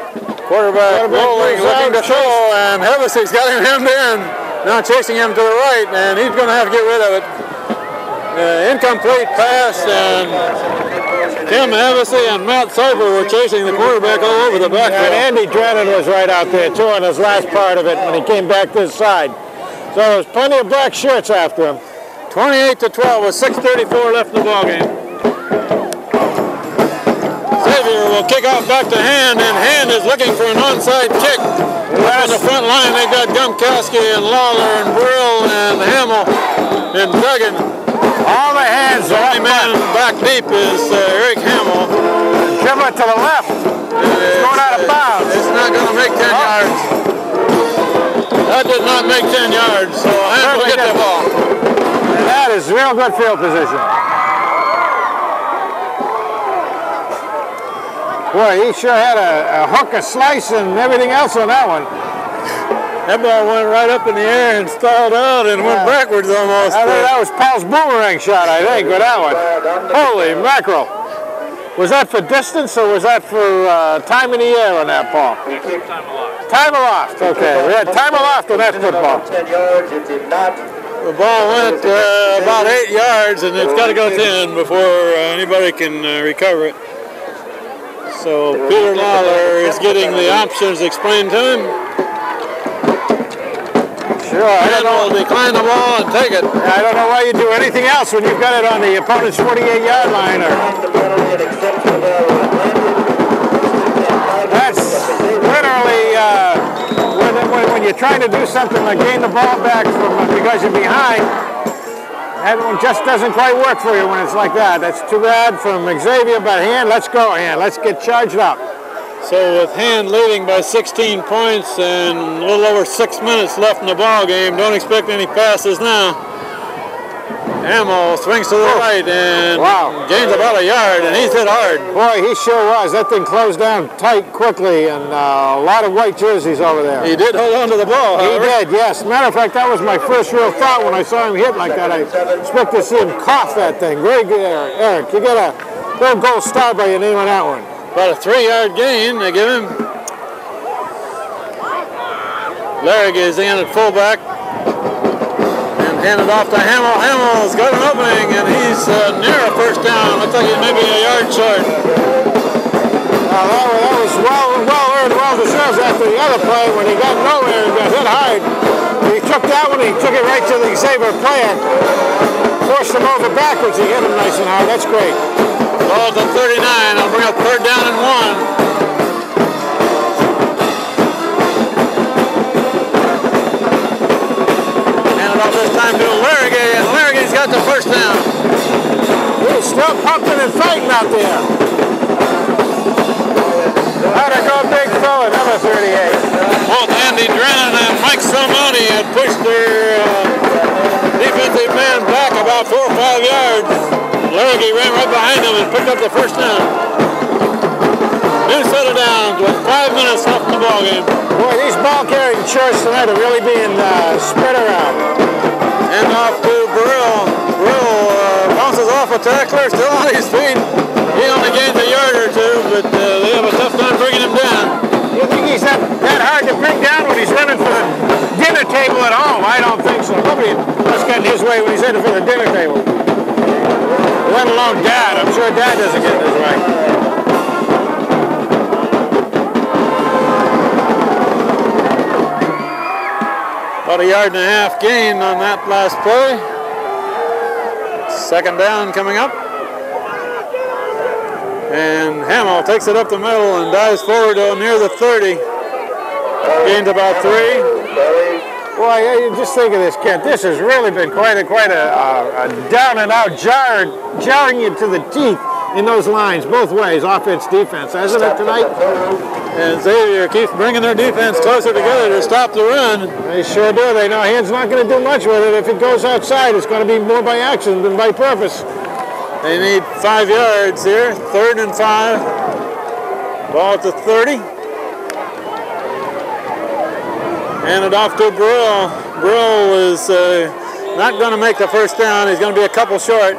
Quarterback rolling, looking to throw, and Hevesy's got him hemmed in. Now chasing him to the right, and he's going to have to get rid of it. Incomplete pass, and Tim Hevesy and Matt Cypher were chasing the quarterback all over the backfield. And Andy Drennan was right out there, too, on his last part of it when he came back this side. So there's plenty of black shirts after him. 28-12 with 6:34 left in the ballgame. Xavier will kick off back to Hand, and Hand is looking for an onside kick. On the front line, they've got Gumkowski and Lawler and Brill and Hamill and Duggan. All the hands the only man back deep is Eric Hamill. Give it to the left. It's going out of bounds. It's not going to make 10 yards. That did not make 10 yards, so Hamill will get the ball. And that is real good field position. Boy, he sure had a hook, a slice, and everything else on that one. That ball went right up in the air and stalled out and went backwards almost. I think that was Paul's boomerang shot, I think, with that one. Holy mackerel. Was that for distance or was that for time in the air on that, Paul? Time aloft. Time aloft, okay. We had time aloft on that football. 10 yards, it did not. The ball went about 8 yards, and it's got to go 10 before anybody can recover it. So Peter Lawler is getting the options explained to him. Sure, I don't know. Will decline the ball and take it. I don't know why you do anything else when you've got it on the opponent's 48-yard line. That's literally when you're trying to do something like gain the ball back from because you're behind. That one just doesn't quite work for you when it's like that. That's too bad from Xavier, but Hand, let's go, Hand. Let's get charged up. So with Hand leading by 16 points and a little over 6 minutes left in the ball game, don't expect any passes now. Hamill swings to the right and gains about a yard, and he's hit hard. Boy, he sure was. That thing closed down tight quickly, and a lot of white jerseys over there. He did hold on to the ball, however. He did, yes. Matter of fact, that was my first real thought when I saw him hit like that. I expect to see him cough that thing. Very good, Eric. You got a little gold star by your name on that one. About a 3-yard gain they give him. Larry is in at fullback and handed off to Hamill. Hamill's got an opening and he's near a first down. Looks like he's maybe a yard short. That was well earned, well deserved after the other play when he got nowhere and got hit hard. He took that one, he took it right to the Xavier player. Forced him over backwards, he hit him nice and hard. That's great. Ball to 39. I'll bring up 3rd down and 1. This time to Larrigay, and Larrigay's got the first down. He's still pumping and fighting out there. How'd it go, big fella, number 38. Both Andy Drennan and Mike Salmoni had pushed their defensive man back about 4 or 5 yards. Larrigay ran right behind him and picked up the first down. New set of downs with 5 minutes left in the ball game. Boy, these ball carrying chores tonight are really being spread around. And off to Burrell. Burrell bounces off a tackler, still on his feet. He only gains a yard or two, but they have a tough time bringing him down. You think he's that hard to bring down when he's running for the dinner table at home? I don't think so. Nobody has gotten his way when he's heading for the dinner table. Let alone Dad. I'm sure Dad doesn't get his way. About a yard and a half gain on that last play. 2nd down coming up. And Hamill takes it up the middle and dives forward near the 30. Gained about 3. Boy, you just think of this, Kent. This has really been quite a down and out jarring you to the teeth in those lines, both ways, offense, defense, hasn't it tonight? And Xavier keeps bringing their defense closer together to stop the run. They sure do. They know Hand's not going to do much with it. If it goes outside, it's going to be more by accident than by purpose. They need 5 yards here. 3rd and 5. Ball at the 30. Handed off to Burrell. Burrell is not going to make the first down. He's going to be a couple short.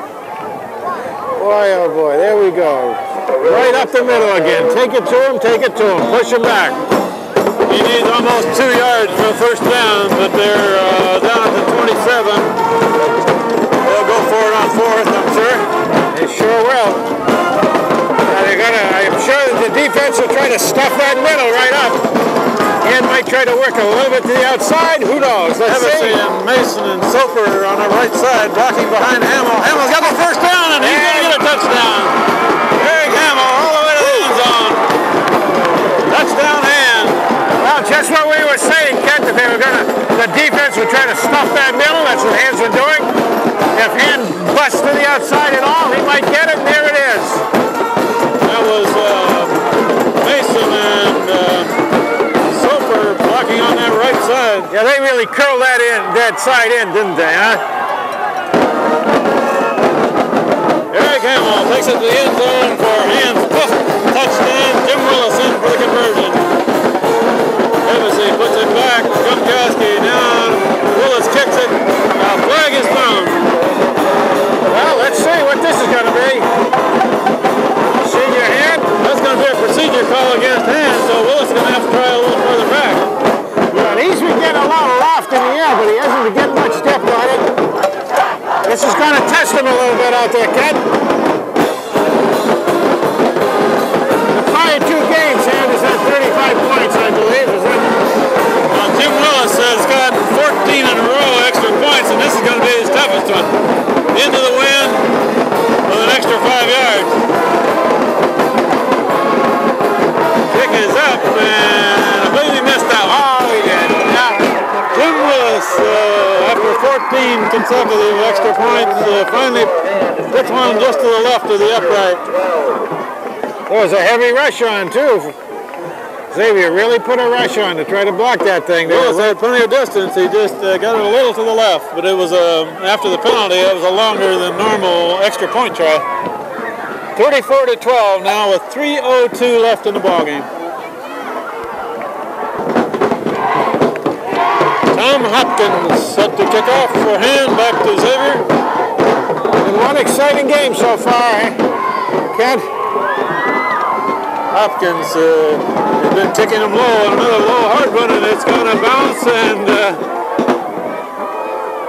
Boy, oh boy, there we go. Right up the middle again. Take it to him, push him back. He needs almost 2 yards for a first down, but they're down at the 27. They'll go for it on 4th, I'm sure. They sure will. I'm sure that the defense will try to stuff that middle right up. And might try to work a little bit to the outside. Who knows? Let's see. And Mason and Soper on the right side, blocking behind Hamill. Hamill's got the first down, and he's going to get a touchdown. Eric Hamill all the way to the end zone. Touchdown Hand. Well, just what we were saying, Kent, that the defense would try to stuff that middle. That's what Hand's been doing. If Hand busts to the outside at all, he might get it, and there it is. That was Mason and Soper blocking on that right side. Yeah, they really curled that side in, didn't they, huh? Eric Hamill takes it to the end zone for Hand's 5th touchdown. call against hands, so Willis is going to have to try a little further back. Yeah, he's been getting a lot of loft in the air, but he hasn't been getting much depth on it. This is going to test him a little bit out there, Ken. The prior 2 games, Sanders had 35 points, I believe. Is that? Jim Willis has got 14 in a row extra points, and this is going to be his toughest one. Into the wind with an extra 5 yards. Kick is up, and I believe he missed that one. Oh, he did. Yeah. Jim Willis, after 14 consecutive extra points, finally puts one just to the left of the upright. There was a heavy rush on, too. Xavier really put a rush on to try to block that thing. Willis had plenty of distance. He just got it a little to the left, but it was after the penalty. It was a longer than normal extra point try. 34-12 now with 3:02 left in the ballgame. Tom Hopkins set to kick off for hand back to Xavier. And one exciting game so far, eh? Ken? Hopkins has been kicking him low, and another low hard one, and it's going to bounce and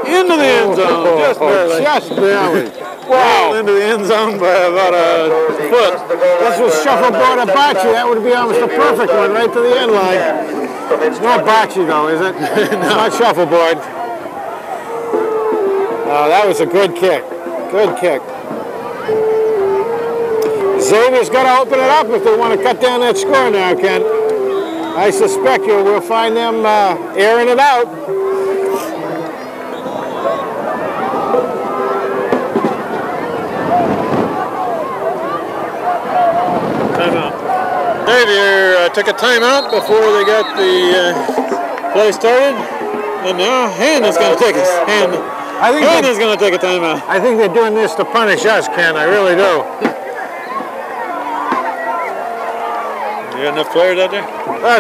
into the end zone, just barely. Just barely. Wow. Into the end zone by about a foot. This was shuffleboard at Bocce. That would be almost a perfect one right to the end line. It's not Bocce though, is it? No. It's not shuffleboard. That was a good kick. Good kick. Xavier's got to open it up if they want to cut down that score now, Ken. I suspect we'll find them airing it out. Timeout. Xavier took a timeout before they got the play started, and now Hand is going to take his hand. Hand is going to take a timeout. I think they're doing this to punish us, Ken. I really do. You got enough players out there?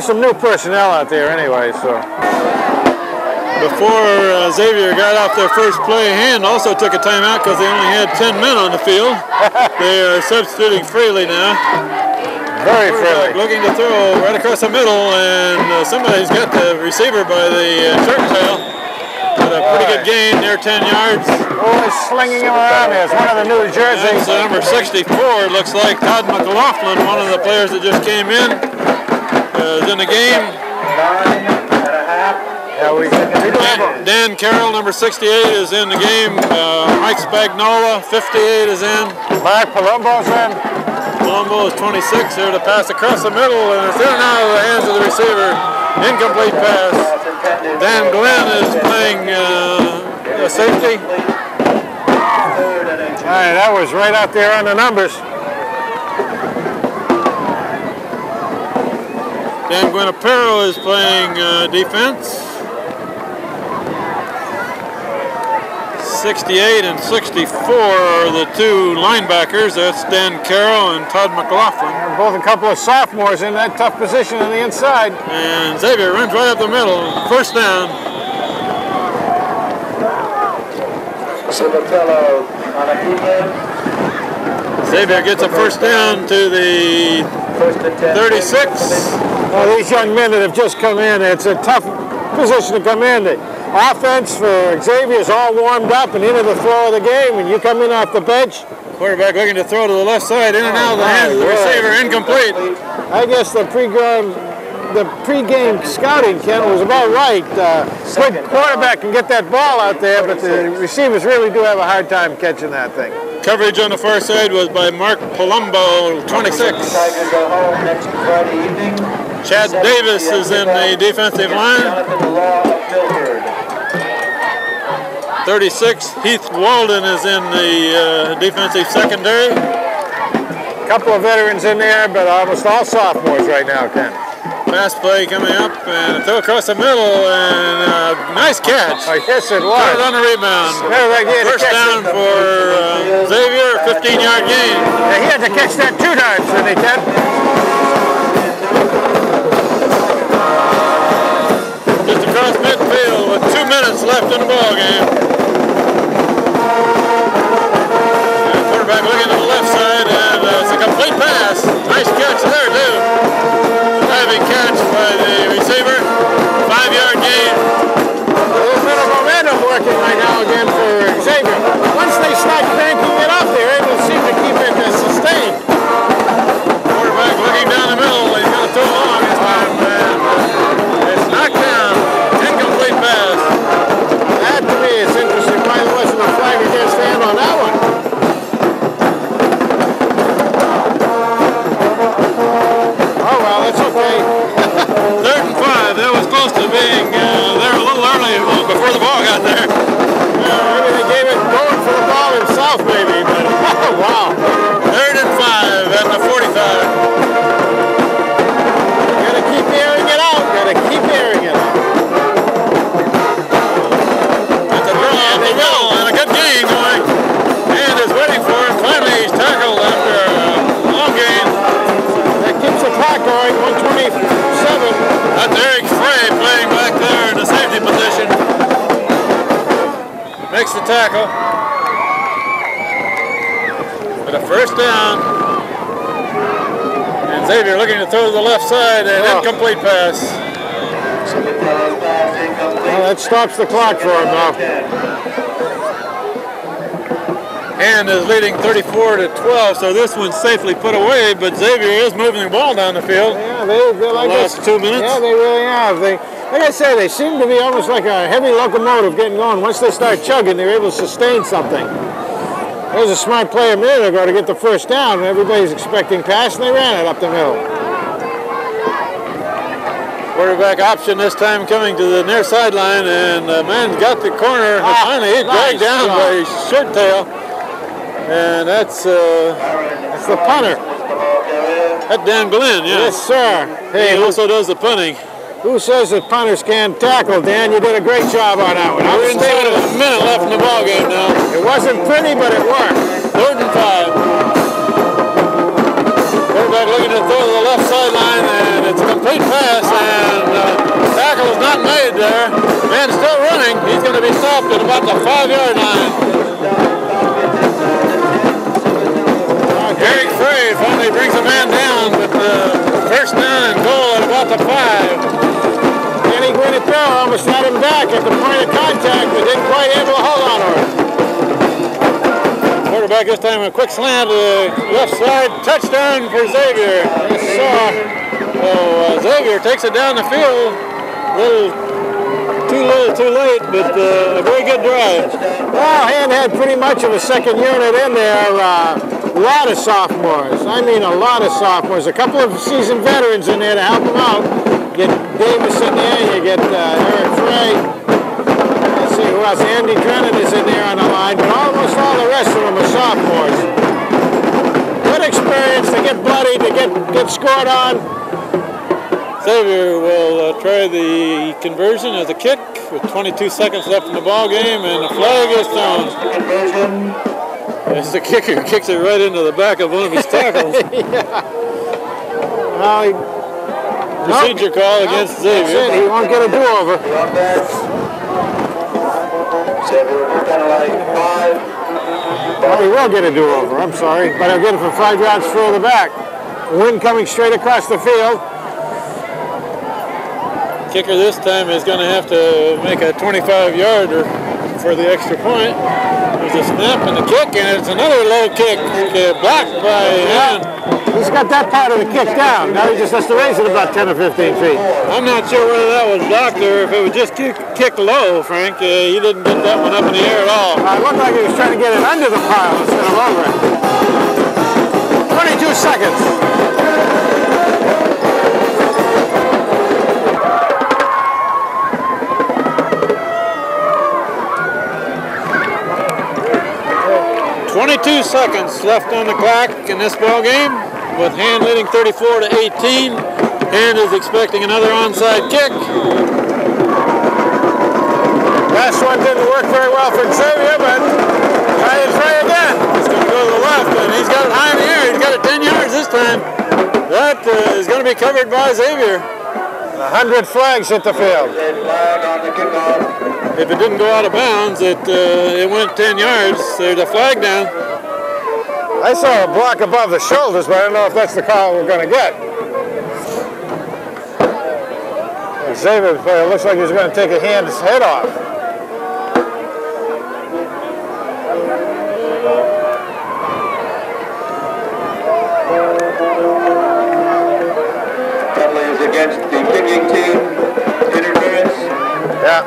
Some new personnel out there anyway, so. Before Xavier got off their first play, Hand also took a timeout because they only had 10 men on the field. They are substituting freely now. Very freely. Looking to throw right across the middle, and somebody's got the receiver by the shirt tail. Got a pretty good gain near 10 yards. Oh, he's slinging him around there. It's one of the new jerseys. That's number 64. Looks like Todd McLaughlin, one of the players that just came in, is in the game. 9.5. Yeah, Dan Carroll, number 68, is in the game. Mike Spagnola, 58, is in. Mark Palumbo's in. Palumbo is 26. Here to pass across the middle, and it's in and out of the hands of the receiver. Incomplete pass. Dan Glenn is playing a safety. All right, that was right out there on the numbers. Dan Guinapero is playing defense. 68 and 64 are the two linebackers. That's Dan Carroll and Todd McLaughlin. They're both a couple of sophomores in that tough position on the inside. And Xavier runs right up the middle. First down. Xavier gets a first down to the 36. Well, these young men that have just come in, it's a tough position to come in. The offense for Xavier is all warmed up and into the flow of the game, and you come in off the bench. Quarterback looking to throw to the left side, in and out of the hands of the receiver, incomplete. I guess the pre-game scouting, Ken, was about right. Good quarterback can get that ball out there, but the receivers really do have a hard time catching that thing. Coverage on the far side was by Mark Palumbo, 26. Chad Davis is in the defensive line. 36, Heath Walden is in the defensive secondary. A couple of veterans in there, but almost all sophomores right now, Ken. Pass play coming up, and a throw across the middle, and nice catch. I guess it was. Got it on the rebound. First down for Xavier, 15-yard gain. Yeah, he had to catch that 2 times, didn't he, Ken? Just across midfield with 2 minutes left in the ball game. Quarterback looking to the left side, and it's a complete pass. Nice catch there, too. at the 45. Gotta keep airing it out. Gotta keep airing it out. That's a draw off the middle and a good gain going. And is waiting for it. Finally, he's tackled after a long gain. That keeps the clock going. 127. That's Eric Frey playing back there in the safety position. Makes the tackle. With a first down. And Xavier looking to throw to the left side, an incomplete pass. Well, that stops the clock for him now. And is leading 34-12, so this one's safely put away, but Xavier is moving the ball down the field. Yeah, they like last 2 minutes. Yeah, they really have. Like I say, they seem to be almost like a heavy locomotive getting going. Once they start chugging, they're able to sustain something. There was a smart play a minute ago to get the first down. Everybody's expecting pass, and they ran it up the middle. Quarterback option this time coming to the near sideline, and the man got the corner. Finally, he's dragged down by his shirt tail. And that's the punter. That's Dan Glenn, yeah. Yes, sir. Hey, he also does the punting. Who says that punters can't tackle, Dan? You did a great job on that one. We're inside of a minute left in the ball game now. It wasn't pretty, but it worked. 3rd and 5. Quarterback looking to throw to the left sideline, and it's a complete pass, and tackle is not made there. Man still running. He's going to be stopped at about the 5-yard line. Eric Frey finally brings a man down with the first down and goal at about the 5. Kenny Guinevere almost had him back at the point of contact, but didn't quite able to hold on to him. Quarterback this time a quick slant to the left side. Touchdown for Xavier. Yes, sir. So Xavier takes it down the field. Too late, but a very good drive. Well, Hand had pretty much of a second unit in there. A lot of sophomores. I mean, a lot of sophomores. A couple of seasoned veterans in there to help them out. You get Davis in there. You get Eric Frey. Let's see who else. Andy Drennan is in there on the line, but almost all the rest of them are sophomores. Good experience to get bloody, to get scored on. Xavier will try the conversion as a kick with 22 seconds left in the ball game, and the flag is thrown. It's the kicker who kicks it right into the back of one of his tackles. Yeah. Well, procedure call against Xavier. That's it. He won't get a do-over. Well, he will get a do-over. I'm sorry, but he'll get it from 5 yards further back. Wind coming straight across the field. Kicker this time is going to have to make a 25-yarder for the extra point. There's a snap and a kick, and it's another low kick blocked by Hand. He's got that part of the kick down. Now he just has to raise it about 10 or 15 feet. I'm not sure whether that was blocked or if it was just kicked low, Frank. He didn't get that one up in the air at all. It looked like he was trying to get it under the pile instead of over it. 22 seconds. Seconds left on the clock in this ball game, with Hand leading 34-18. Hand is expecting another onside kick. Last one didn't work very well for Xavier, but try and try again. He's going to go to the left, and he's got it high in the air. He's got it 10 yards this time. That is going to be covered by Xavier. 100 flags hit the field. If it didn't go out of bounds, it went 10 yards. There's a flag down. I saw a block above the shoulders, but I don't know if that's the call we're going to get. Xavier player looks like he's going to take a Hand's head off. Against the kicking team, interference. Yeah.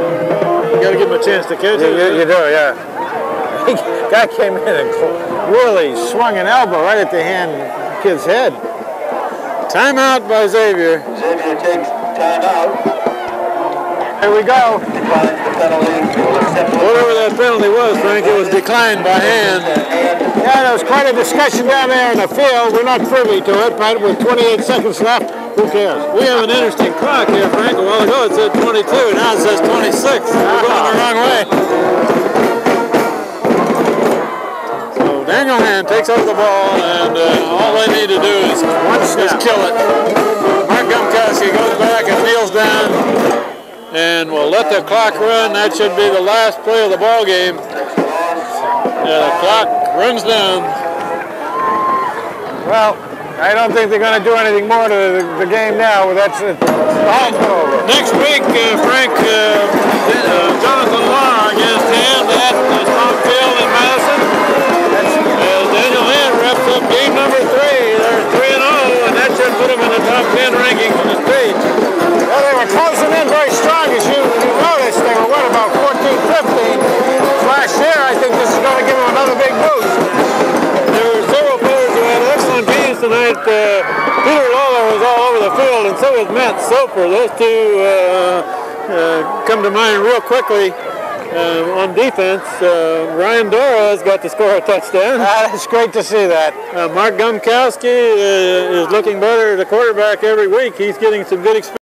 You got to give him a chance to catch it. You do, yeah. Guy came in and really swung an elbow right at the Hand kid's head. Timeout by Xavier. Xavier takes timeout. Here we go. Whatever that penalty was, Frank, it was declined by hand. Yeah, there was quite a discussion down there in the field. We're not privy to it, but with 28 seconds left, who cares? We have an interesting clock here, Frank. A while ago it said 22, now it says 26. We're going the wrong way. So Daniel Hand takes over the ball, and all they need to do is kill it. Mark Gumkowski goes back and kneels down, and we'll let the clock run. That should be the last play of the ball game. The clock runs down. Well, I don't think they're going to do anything more to the game now. That's it. Next week, Frank, Jonathan Law against Hand at the Strong Field in Madison. Daniel Hand wraps up game number 3. They're 3-0, and that should put them in the top 10 rankings on the stage. Well, they were closing in very strong, as you noticed. They were, about 14-15 last year. I think this is going to give them another big boost. There were several players who had excellent games tonight. Peter Lawler was all over the field, and so was Matt Soper. Those two come to mind real quickly. On defense, Ryan Dora has got to score a touchdown. It's great to see that. Mark Gumkowski is looking better at the quarterback every week. He's getting some good experience.